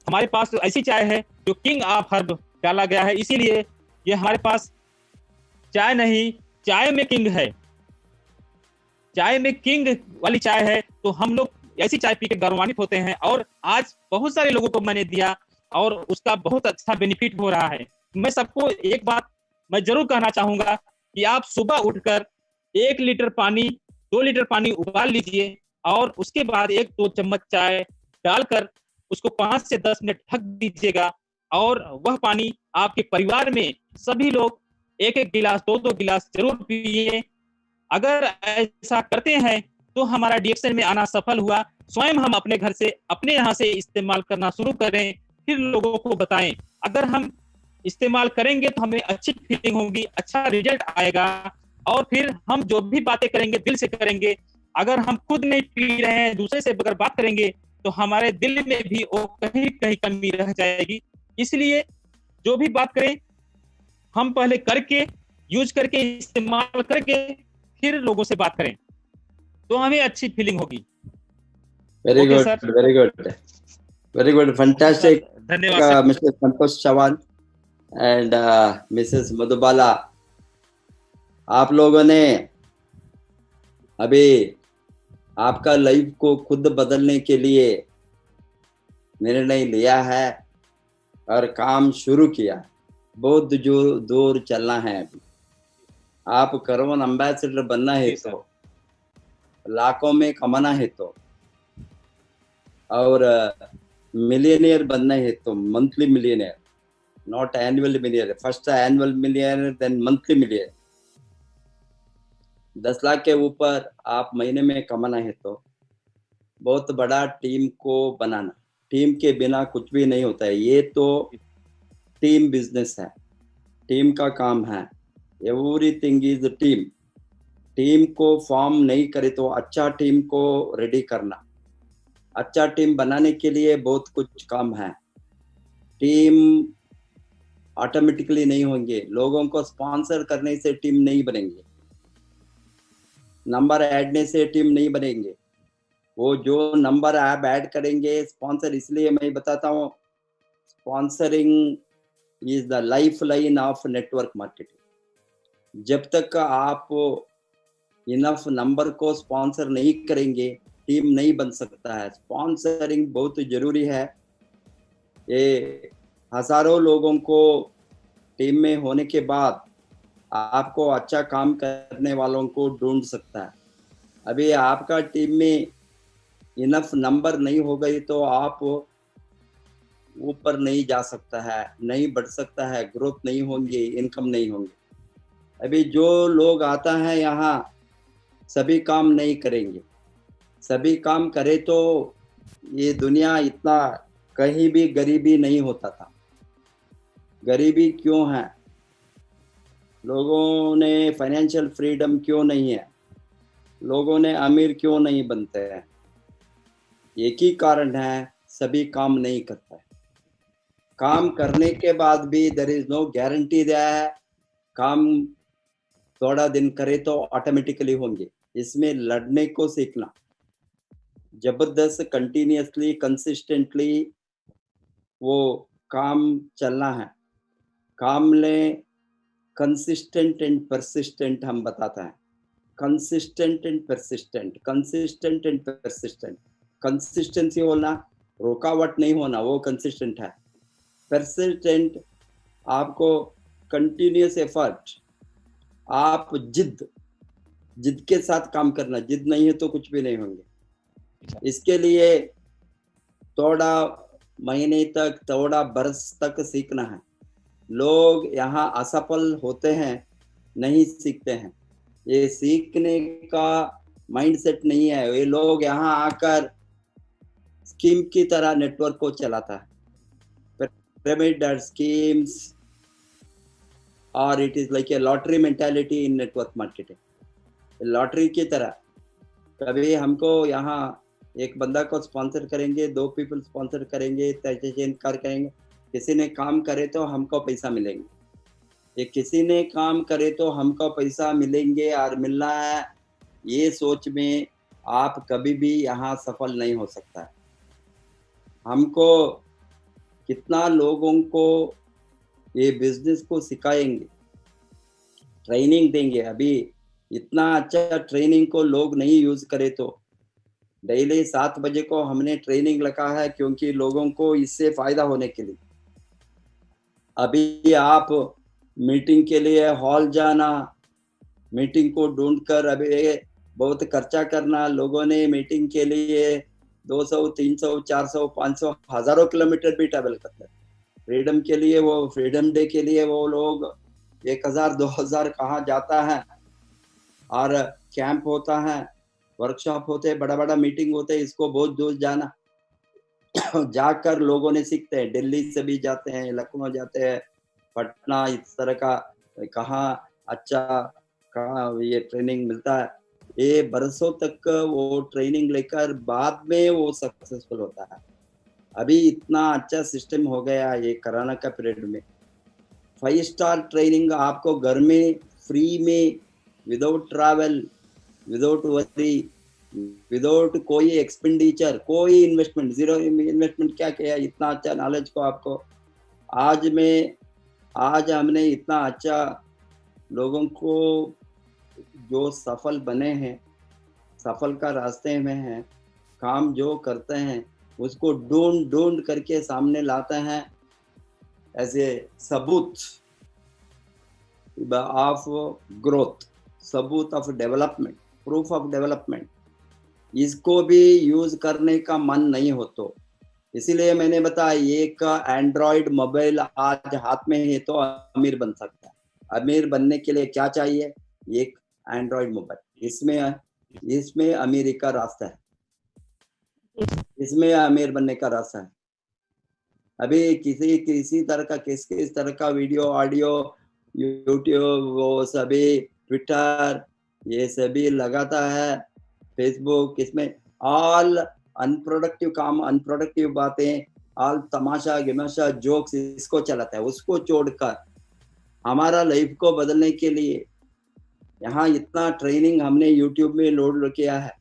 हमारे पास तो ऐसी चाय है जो किंग ऑफ हर्ब डाला गया है। इसीलिए ये हमारे पास चाय नहीं, चाय में किंग है, चाय में किंग वाली चाय है। तो हम लोग ऐसी चाय पी के गौरवान्वित होते हैं और आज बहुत सारे लोगों को मैंने दिया और उसका बहुत अच्छा बेनिफिट हो रहा है। मैं सबको एक बात मैं जरूर कहना चाहूंगा कि आप सुबह उठकर 1 लीटर पानी 2 लीटर पानी उबाल लीजिए और उसके बाद 1-2 चम्मच चाय डालकर उसको 5 से 10 मिनट ढक दीजिएगा और वह पानी आपके परिवार में सभी लोग 1-1 गिलास 2-2 गिलास जरूर पिए। अगर ऐसा करते हैं तो हमारा डिएक्शन में आना सफल हुआ। स्वयं हम अपने घर से अपने यहाँ से इस्तेमाल करना शुरू करें, फिर लोगों को बताएं। अगर हम इस्तेमाल करेंगे तो हमें अच्छी फीलिंग होगी, अच्छा रिजल्ट आएगा और फिर हम जो भी बातें करेंगे दिल से करेंगे। अगर हम खुद नहीं पी रहे हैं, दूसरे से अगर बात करेंगे तो हमारे दिल में भी वो कहीं कहीं कमी रह जाएगी। इसलिए जो भी बात करें हम पहले करके, यूज करके, इस्तेमाल करके फिर लोगों से बात करें तो हमें अच्छी फीलिंग होगी। Very Okay, good, sir. very good, very good, fantastic, धन्यवाद sir. Mr. Santosh Chavan and Mrs. Madhubala. आप लोगों ने अभी आपका लाइफ को खुद बदलने के लिए निर्णय लिया है और काम शुरू किया। बहुत दूर चलना है अभी। आप कर्वन एम्बेसडर बनना है तो, लाखों में कमाना है तो, और मिलियनियर बनना है तो, monthly millionaire, not annual millionaire, first annual millionaire then monthly millionaire. 10 lakh के ऊपर आप महीने में कमाना है तो बहुत बड़ा टीम को बनाना। टीम के बिना कुछ भी नहीं होता है। ये तो टीम बिजनेस है, टीम का काम है। Everything is team. टीम को फॉर्म नहीं करे तो अच्छा टीम को रेडी करना। अच्छा टीम बनाने के लिए बहुत कुछ काम है। टीम ऑटोमेटिकली नहीं होंगे। लोगों को स्पॉन्सर करने से टीम नहीं बनेंगे, नंबर ऐडने से टीम नहीं बनेंगे। वो जो नंबर आप ऐड करेंगे स्पॉन्सर, इसलिए मैं बताता हूँ sponsoring is the life line of network marketing. जब तक आप इनफ नंबर को स्पॉन्सर नहीं करेंगे टीम नहीं बन सकता है। स्पॉन्सरिंग बहुत जरूरी है। ये हजारों लोगों को टीम में होने के बाद आपको अच्छा काम करने वालों को ढूंढ सकता है। अभी आपका टीम में इनफ नंबर नहीं हो गई तो आप ऊपर नहीं जा सकता है, नहीं बढ़ सकता है, ग्रोथ नहीं होंगे, इनकम नहीं होंगे। अभी जो लोग आता है यहाँ सभी काम नहीं करेंगे। सभी काम करे तो ये दुनिया इतना कहीं भी गरीबी नहीं होता था। गरीबी क्यों है? लोगों ने फाइनेंशियल फ्रीडम क्यों नहीं है? लोगों ने अमीर क्यों नहीं बनते हैं? एक ही कारण है, सभी काम नहीं करता है। काम करने के बाद भी देयर इज नो गारंटी है काम थोड़ा दिन करे तो ऑटोमेटिकली होंगे। इसमें लड़ने को सीखना, जबरदस्त कंटिन्यूअसली कंसिस्टेंटली वो काम चलना है। काम में कंसिस्टेंट एंड परसिस्टेंट हम बताता है। Consistent and persistent, consistent and persistent. Consistency होना, रुकावट नहीं होना, वो कंसिस्टेंट है। परसिस्टेंट आपको कंटिन्यूअस एफर्ट, आप जिद के साथ काम करना। जिद नहीं है तो कुछ भी नहीं होंगे। इसके लिए थोड़ा महीने तक, थोड़ा बरस तक सीखना है। लोग यहाँ असफल होते हैं, नहीं सीखते हैं। ये सीखने का माइंडसेट नहीं है। ये लोग यहाँ आकर स्कीम की तरह नेटवर्क को चलाता है। पिरामिड स्कीम्स और it is like a lottery mentality in network marketing. Lottery की तरह कभी हमको यहाँ एक बंदा को स्पॉन्सर करेंगे, 2 पीपल स्पॉन्सर करेंगे, कार करेंगे। किसी ने काम करे तो हमको पैसा मिलेंगे। ये किसी ने काम करे तो हमको पैसा मिलेंगे और मिलना है, ये सोच में आप कभी भी यहाँ सफल नहीं हो सकता है। हमको कितना लोगों को ये बिजनेस को सिखाएंगे, ट्रेनिंग देंगे। अभी इतना अच्छा ट्रेनिंग को लोग नहीं यूज करे तो डेली 7 बजे को हमने ट्रेनिंग रखा है, क्योंकि लोगों को इससे फायदा होने के लिए। अभी आप मीटिंग के लिए हॉल जाना, मीटिंग को ढूंढकर अभी बहुत खर्चा करना, लोगों ने मीटिंग के लिए 200, 300, 400, 500, हजारों किलोमीटर भी ट्रैवल करते हैं। फ्रीडम के लिए, वो फ्रीडम डे के लिए वो लोग 1000, 2000 कहाँ जाता है, और कैंप होता है, वर्कशॉप होते हैं, बड़ा बड़ा मीटिंग होते हैं, इसको बहुत दूर जाना जाकर लोगों ने सीखते हैं। दिल्ली से भी जाते हैं, लखनऊ जाते हैं, पटना, इस तरह का कहाँ अच्छा कहाँ ये ट्रेनिंग मिलता है। ये बरसों तक वो ट्रेनिंग लेकर बाद में वो सक्सेसफुल होता है। अभी इतना अच्छा सिस्टम हो गया ये कोरोना का पीरियड में। 5 स्टार ट्रेनिंग आपको घर में फ्री में, without travel, without worry, without कोई एक्सपेंडिचर, कोई इन्वेस्टमेंट, जीरो इन्वेस्टमेंट। क्या किया इतना अच्छा नॉलेज को आपको। आज हमने इतना अच्छा लोगों को जो सफल बने हैं, सफल का रास्ते में हैं, काम जो करते हैं उसको ढूंढ करके सामने लाते हैं एज ए सबूत ऑफ ग्रोथ, सबूत of development, proof of development. इसको भी यूज करने का मन नहीं हो तो इसीलिए मैंने बताया, एक एंड्रॉइड मोबाइल आज हाथ में है तो अमीर बन सकता है। अमीर बनने के लिए क्या चाहिए? एक एंड्रॉइड मोबाइल। इसमें अमीरी का रास्ता है, इसमें अमीर बनने का रास्ता है। अभी किसी तरह का किस तरह का वीडियो, ऑडियो, यूट्यूब, वो सभी ट्विटर, ये सभी लगाता है, फेसबुक, इसमें ऑल अनप्रोडक्टिव काम, अनप्रोडक्टिव बातें, ऑल तमाशा गिमाशा जोक्स, इसको चलाता है। उसको छोड़कर हमारा लाइफ को बदलने के लिए यहाँ इतना ट्रेनिंग हमने यूट्यूब में लोड किया है।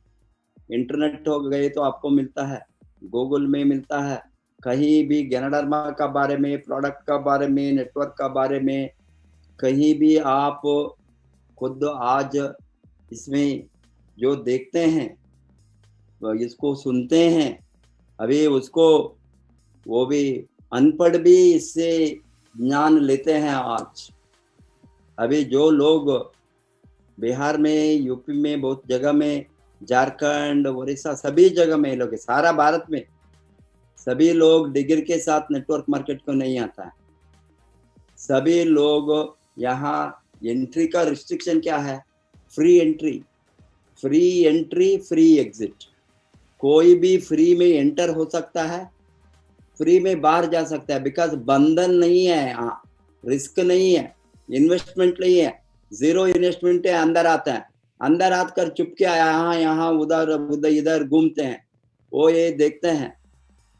इंटरनेट हो गए तो आपको मिलता है, गूगल में मिलता है, कहीं भी ज्ञानडर्मा का बारे में, प्रोडक्ट का बारे में, नेटवर्क का बारे में, कहीं भी आप खुद आज इसमें जो देखते हैं, इसको सुनते हैं, अभी उसको वो भी अनपढ़ भी इससे ज्ञान लेते हैं। आज अभी जो लोग बिहार में, यूपी में, बहुत जगह में, झारखंड, उड़ीसा, सभी जगह में लोग, सारा भारत में सभी लोग डिग्री के साथ नेटवर्क मार्केट को नहीं आता है। सभी लोग यहाँ एंट्री का रिस्ट्रिक्शन क्या है? Free entry, free exit. कोई भी फ्री में एंटर हो सकता है, फ्री में बाहर जा सकता है, बिकॉज बंधन नहीं है यहाँ, रिस्क नहीं है, इन्वेस्टमेंट नहीं है, जीरो इन्वेस्टमेंट है। अंदर आता है, अंदर आकर चुपके यहाँ उधर इधर घूमते हैं, वो ये देखते हैं,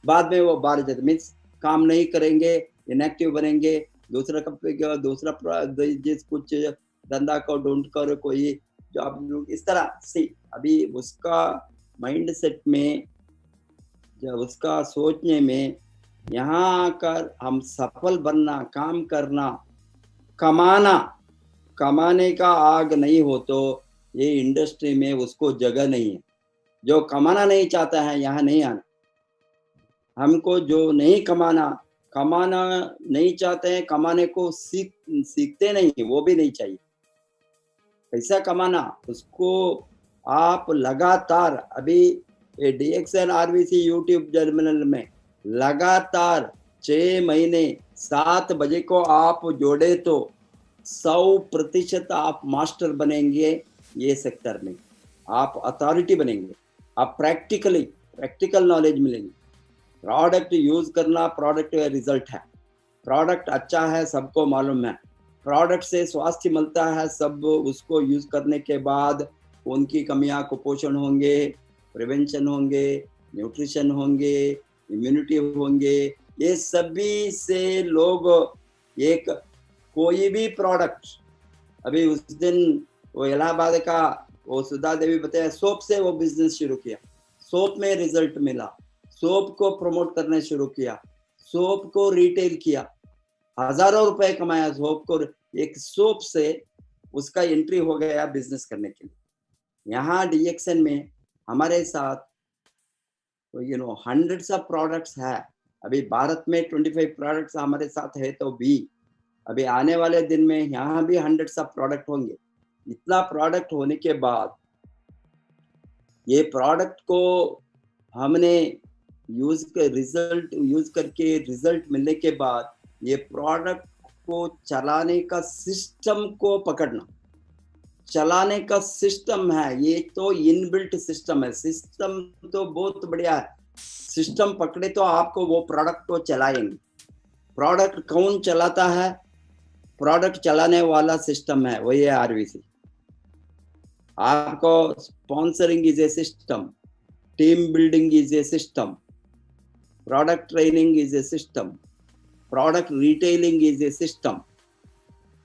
बाद में वो बाहर जाते, मीन्स काम नहीं करेंगे, इनएक्टिव बनेंगे, दूसरा जिस कुछ धंधा को ढूंढ कर कोई जॉब, इस तरह से। अभी उसका माइंड सेट में, जब उसका सोचने में, यहाँ आकर हम सफल बनना, काम करना, कमाने का आग नहीं हो तो ये इंडस्ट्री में उसको जगह नहीं है। जो कमाना नहीं चाहता है यहाँ नहीं आना। हमको जो नहीं कमाना नहीं चाहते हैं, कमाने को सीखते नहीं, वो भी नहीं चाहिए। पैसा कमाना, उसको आप लगातार, अभी DXN RVC यूट्यूब जर्नल में लगातार 6 महीने 7 बजे को आप जोड़े तो 100% आप मास्टर बनेंगे। ये सेक्टर में आप अथॉरिटी बनेंगे, आप प्रैक्टिकल नॉलेज मिलेंगे। प्रोडक्ट यूज करना, प्रोडक्ट रिजल्ट है, प्रोडक्ट अच्छा है सबको मालूम है, प्रोडक्ट से स्वास्थ्य मिलता है, सब उसको यूज करने के बाद उनकी कमियां, कुपोषण होंगे, प्रिवेंशन होंगे, न्यूट्रिशन होंगे, इम्यूनिटी होंगे, ये सभी से लोग एक कोई भी प्रोडक्ट। अभी उस दिन वो इलाहाबाद का वो सुधा देवी बताया, सोप से वो बिजनेस शुरू किया, सोप में रिजल्ट मिला, सोप को प्रमोट करना शुरू किया, सोप को रिटेल किया, हजारों रुपए कमाया सोप को। एक सोप से उसका एंट्री हो गया बिजनेस करने के लिए। यहाँ DXN में हमारे साथ हंड्रेड्स ऑफ प्रोडक्ट्स है। अभी भारत में 25 प्रोडक्ट्स हमारे साथ है, तो भी अभी आने वाले दिन में यहाँ भी हंड्रेड्स ऑफ प्रोडक्ट होंगे। इतना प्रोडक्ट होने के बाद ये प्रोडक्ट को हमने यूज करके रिजल्ट मिलने के बाद ये प्रोडक्ट को चलाने का सिस्टम को पकड़ना, चलाने का सिस्टम है, ये तो इनबिल्ट सिस्टम है। सिस्टम तो बहुत बढ़िया है, सिस्टम पकड़े तो आपको वो प्रोडक्ट को चलाएंगे। प्रोडक्ट कौन चलाता है? प्रोडक्ट चलाने वाला सिस्टम है, वही है आरवीसी। आपको sponsoring is a system, team building is a system, product training is a system, product retailing is a system.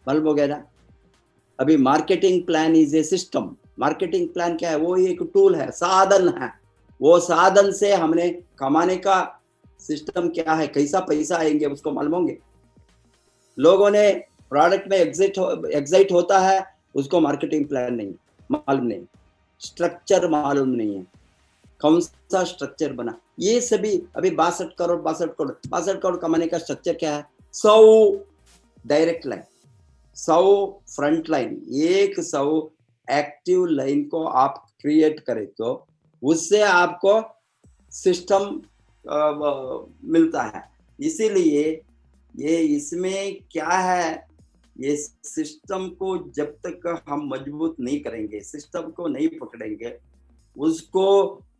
मालूम हो गया ना? अभी marketing plan is a system. Marketing plan क्या है? वो एक टूल है, साधन है। वो साधन से हमने कमाने का सिस्टम क्या है, कैसा पैसा आएंगे उसको मालूम होंगे। लोगों ने प्रोडक्ट में एग्जाइट होता है, उसको मार्केटिंग प्लान नहीं मालूम, नहीं स्ट्रक्चर मालूम नहीं है, कौन सा स्ट्रक्चर बना। ये सभी अभी 62 करोड़ कमाने का स्ट्रक्चर क्या है? 100 direct line, 100 front line, 100 active line को आप क्रिएट करें तो उससे आपको सिस्टम मिलता है। इसीलिए ये इसमें क्या है, ये सिस्टम को जब तक हम मजबूत नहीं करेंगे, सिस्टम को नहीं पकड़ेंगे, उसको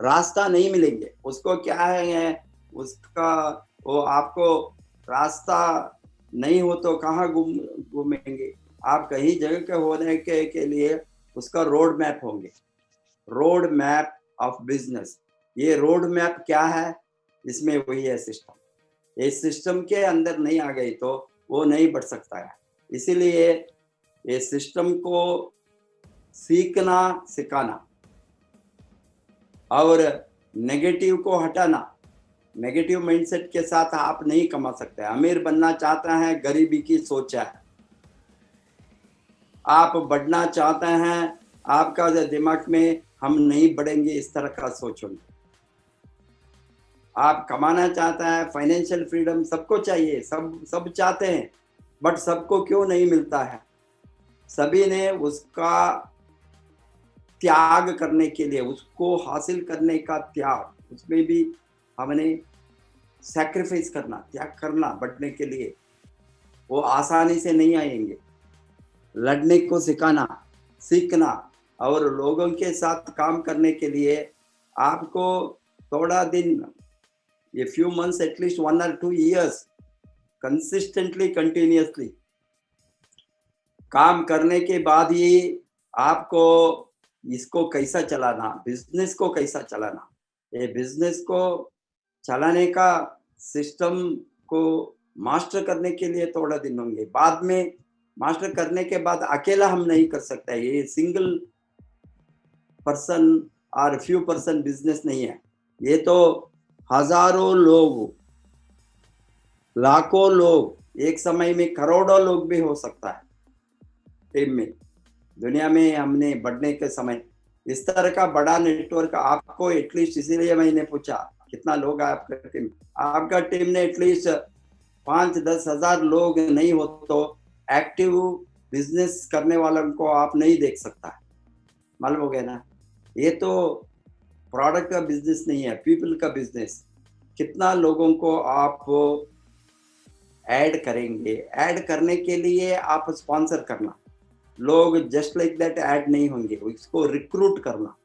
रास्ता नहीं मिलेंगे। उसको क्या है, उसका वो आपको रास्ता नहीं हो तो कहाँ घूमेंगे आप? कहीं जगह के होने के लिए उसका रोड मैप होंगे, रोड मैप ऑफ बिजनेस। ये रोड मैप क्या है? इसमें वही है सिस्टम। ये सिस्टम के अंदर नहीं आ गई तो वो नहीं बढ़ सकता है। इसीलिए ये सिस्टम को सीखना सिखाना और नेगेटिव को हटाना। नेगेटिव माइंडसेट के साथ आप नहीं कमा सकते। अमीर बनना चाहता है, गरीबी की सोच है। आप बढ़ना चाहते हैं, आपका दिमाग में हम नहीं बढ़ेंगे इस तरह का सोचोगे। आप कमाना चाहता है, फाइनेंशियल फ्रीडम सबको चाहिए, सब चाहते हैं, बट सबको क्यों नहीं मिलता है? सभी ने उसका त्याग करने के लिए, उसको हासिल करने का त्याग, उसमें भी हमने सैक्रिफाइस करना, त्याग करना बढ़ने के लिए। वो आसानी से नहीं आएंगे। लड़ने को सिखाना, सीखना और लोगों के साथ काम करने के लिए आपको थोड़ा दिन, ये few months, at least 1 or 2 years consistently, continuously काम करने के बाद ही आपको इसको कैसा चलाना, बिजनेस को कैसा चलाना, ये बिजनेस को चलाने का सिस्टम को मास्टर करने के लिए थोड़ा दिन होंगे। बाद में मास्टर करने के बाद अकेला हम नहीं कर सकते। ये सिंगल पर्सन और फ्यू पर्सन बिजनेस नहीं है। ये तो हजारों लोग, लाखों लोग, एक समय में करोड़ों लोग भी हो सकता है टीम में। दुनिया में हमने बढ़ने के समय इस तरह का बड़ा नेटवर्क आपको एटलीस्ट, इसीलिए मैंने पूछा कितना लोग है आपका टीम। आपका टीम ने एटलीस्ट 5-10 हजार लोग नहीं हो तो एक्टिव बिजनेस करने वालों को आप नहीं देख सकता है। मालूम हो गया ना? ये तो प्रोडक्ट का बिजनेस नहीं है, पीपल का बिजनेस। कितना लोगों को आप ऐड करेंगे? ऐड करने के लिए आप स्पॉन्सर करना। लोग जस्ट लाइक दैट ऐड नहीं होंगे, इसको रिक्रूट करना।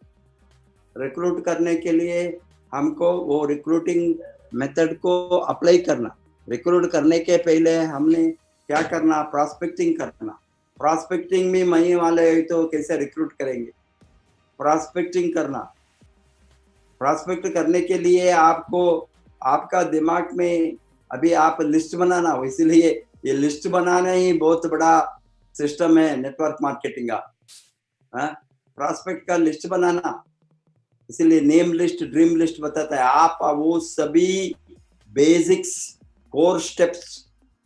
रिक्रूट करने के लिए हमको वो रिक्रूटिंग मेथड को अप्लाई करना। रिक्रूट करने के पहले हमने क्या करना? प्रॉस्पेक्टिंग करना। प्रॉस्पेक्टिंग में महीने वाले तो कैसे रिक्रूट करेंगे? प्रॉस्पेक्टिंग करना। प्रॉस्पेक्ट करने के लिए आपको, आपका दिमाग में अभी आप लिस्ट बनाना हो, इसीलिए ये लिस्ट बनाना ही बहुत बड़ा सिस्टम है नेटवर्क मार्केटिंग का। प्रॉस्पेक्ट का लिस्ट बनाना, इसीलिए नेम लिस्ट, ड्रीम लिस्ट बताता है। आप वो सभी बेसिक्स, कोर स्टेप्स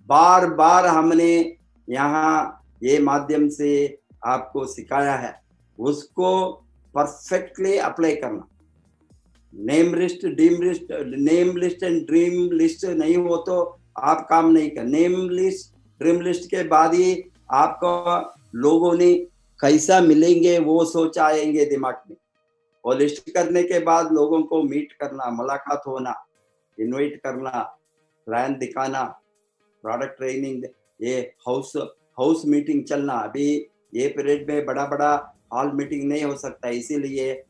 बार बार हमने यहाँ ये माध्यम से आपको सिखाया है, उसको परफेक्टली अप्लाई करना। Name list, dream list, name list and dream list नहीं हो तो आप काम नहीं कर। नेम लिस्ट, ड्रीम लिस्ट के बाद ही आपको लोगों ने कैसा मिलेंगे वो सोच आएंगे दिमाग में। और लिस्ट करने के बाद लोगों को मीट करना, मुलाकात होना, इनवाइट करना, प्लान दिखाना, प्रोडक्ट ट्रेनिंग, ये हाउस मीटिंग चलना। अभी ये पीरियड में बड़ा बड़ा हॉल मीटिंग नहीं हो सकता, इसीलिए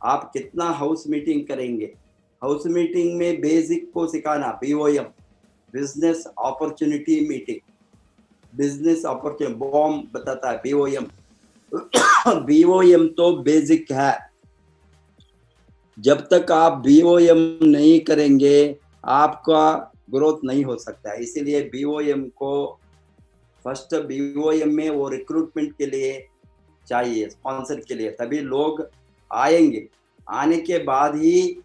आप कितना हाउस मीटिंग करेंगे। हाउस मीटिंग में बेसिक को सिखाना, BOM, business opportunity meeting, business opportunity BOM बताता है BOM। BOM तो बेसिक है। जब तक आप BOM नहीं करेंगे आपका ग्रोथ नहीं हो सकता है। इसीलिए BOM को फर्स्ट BOM में वो रिक्रूटमेंट के लिए चाहिए, स्पॉन्सर के लिए, तभी लोग आएंगे। आने के बाद ही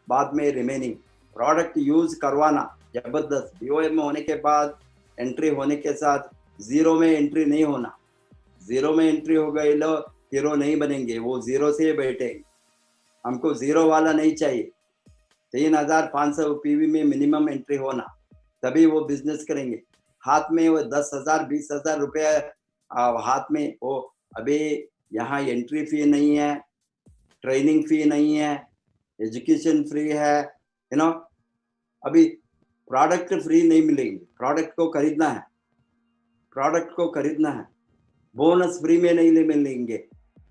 बाद में रिमेनिंग प्रोडक्ट यूज करवाना जबरदस्त। BOM में होने के बाद एंट्री होने के साथ जीरो में एंट्री नहीं होना। जीरो में एंट्री हो गई लो हीरो नहीं बनेंगे, वो जीरो से बैठेंगे। हमको जीरो वाला नहीं चाहिए। 3500 PV में मिनिमम एंट्री होना, तभी वो बिजनेस करेंगे। हाथ में वो 10,000 20,000 रुपये हाथ में वो। अभी यहाँ एंट्री फी नहीं है, ट्रेनिंग फी नहीं है, एजुकेशन फ्री है, अभी प्रोडक्ट फ्री नहीं मिलेंगे। प्रोडक्ट को खरीदना है, प्रोडक्ट को खरीदना है। बोनस फ्री में नहीं मिलेंगे।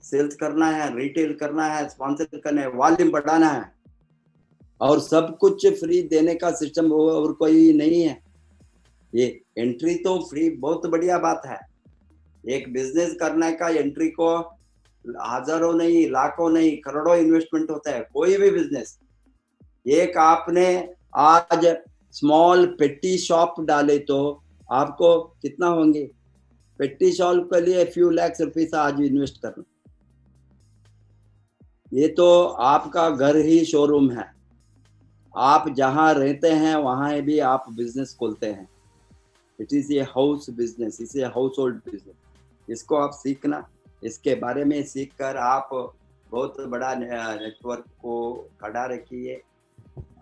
सेल्स करना है, रिटेल करना है, स्पॉन्सर करना है, वॉल्यूम बढ़ाना है, और सब कुछ फ्री देने का सिस्टम और कोई नहीं है। ये एंट्री तो फ्री, बहुत बढ़िया बात है। एक बिजनेस करने का एंट्री को हजारों नहीं, लाखों नहीं, करोड़ों इन्वेस्टमेंट होता है कोई भी बिजनेस। एक आपने आज स्मॉल पेटी शॉप डाले तो आपको कितना होंगे? पेटी शॉप के लिए फ्यू लाख रुपीस आज इन्वेस्ट करना। ये तो आपका घर ही शोरूम है। आप जहां रहते हैं वहां भी आप बिजनेस खोलते हैं। It is a house business, is a house hold business. इसको आप सीखना, इसके बारे में सीख कर आप बहुत बड़ा नेटवर्क को खड़ा रखिए,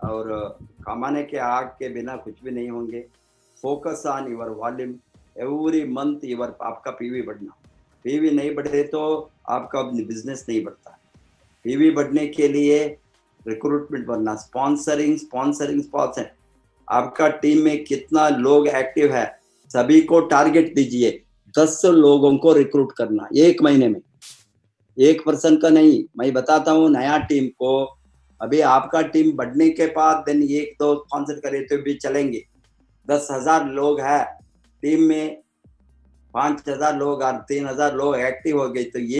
और कमाने के आग के बिना कुछ भी नहीं होंगे। Focus on your volume every month, your आपका PV बढ़ना। PV नहीं बढ़े तो आपका बिजनेस नहीं बढ़ता। PV बढ़ने के लिए रिक्रूटमेंट बनना, स्पॉन्सर। आपका टीम में कितना लोग एक्टिव है, सभी को टारगेट दीजिए। 10 लोगों को रिक्रूट करना 1 महीने में, 1 पर्सन का नहीं। मैं बताता हूँ नया टीम को, अभी आपका टीम बढ़ने के बाद दिन 1-2 स्पॉन्सर करे तो भी चलेंगे। 10,000 लोग है टीम में, 5,000 लोग और 3,000 लोग एक्टिव हो गए तो ये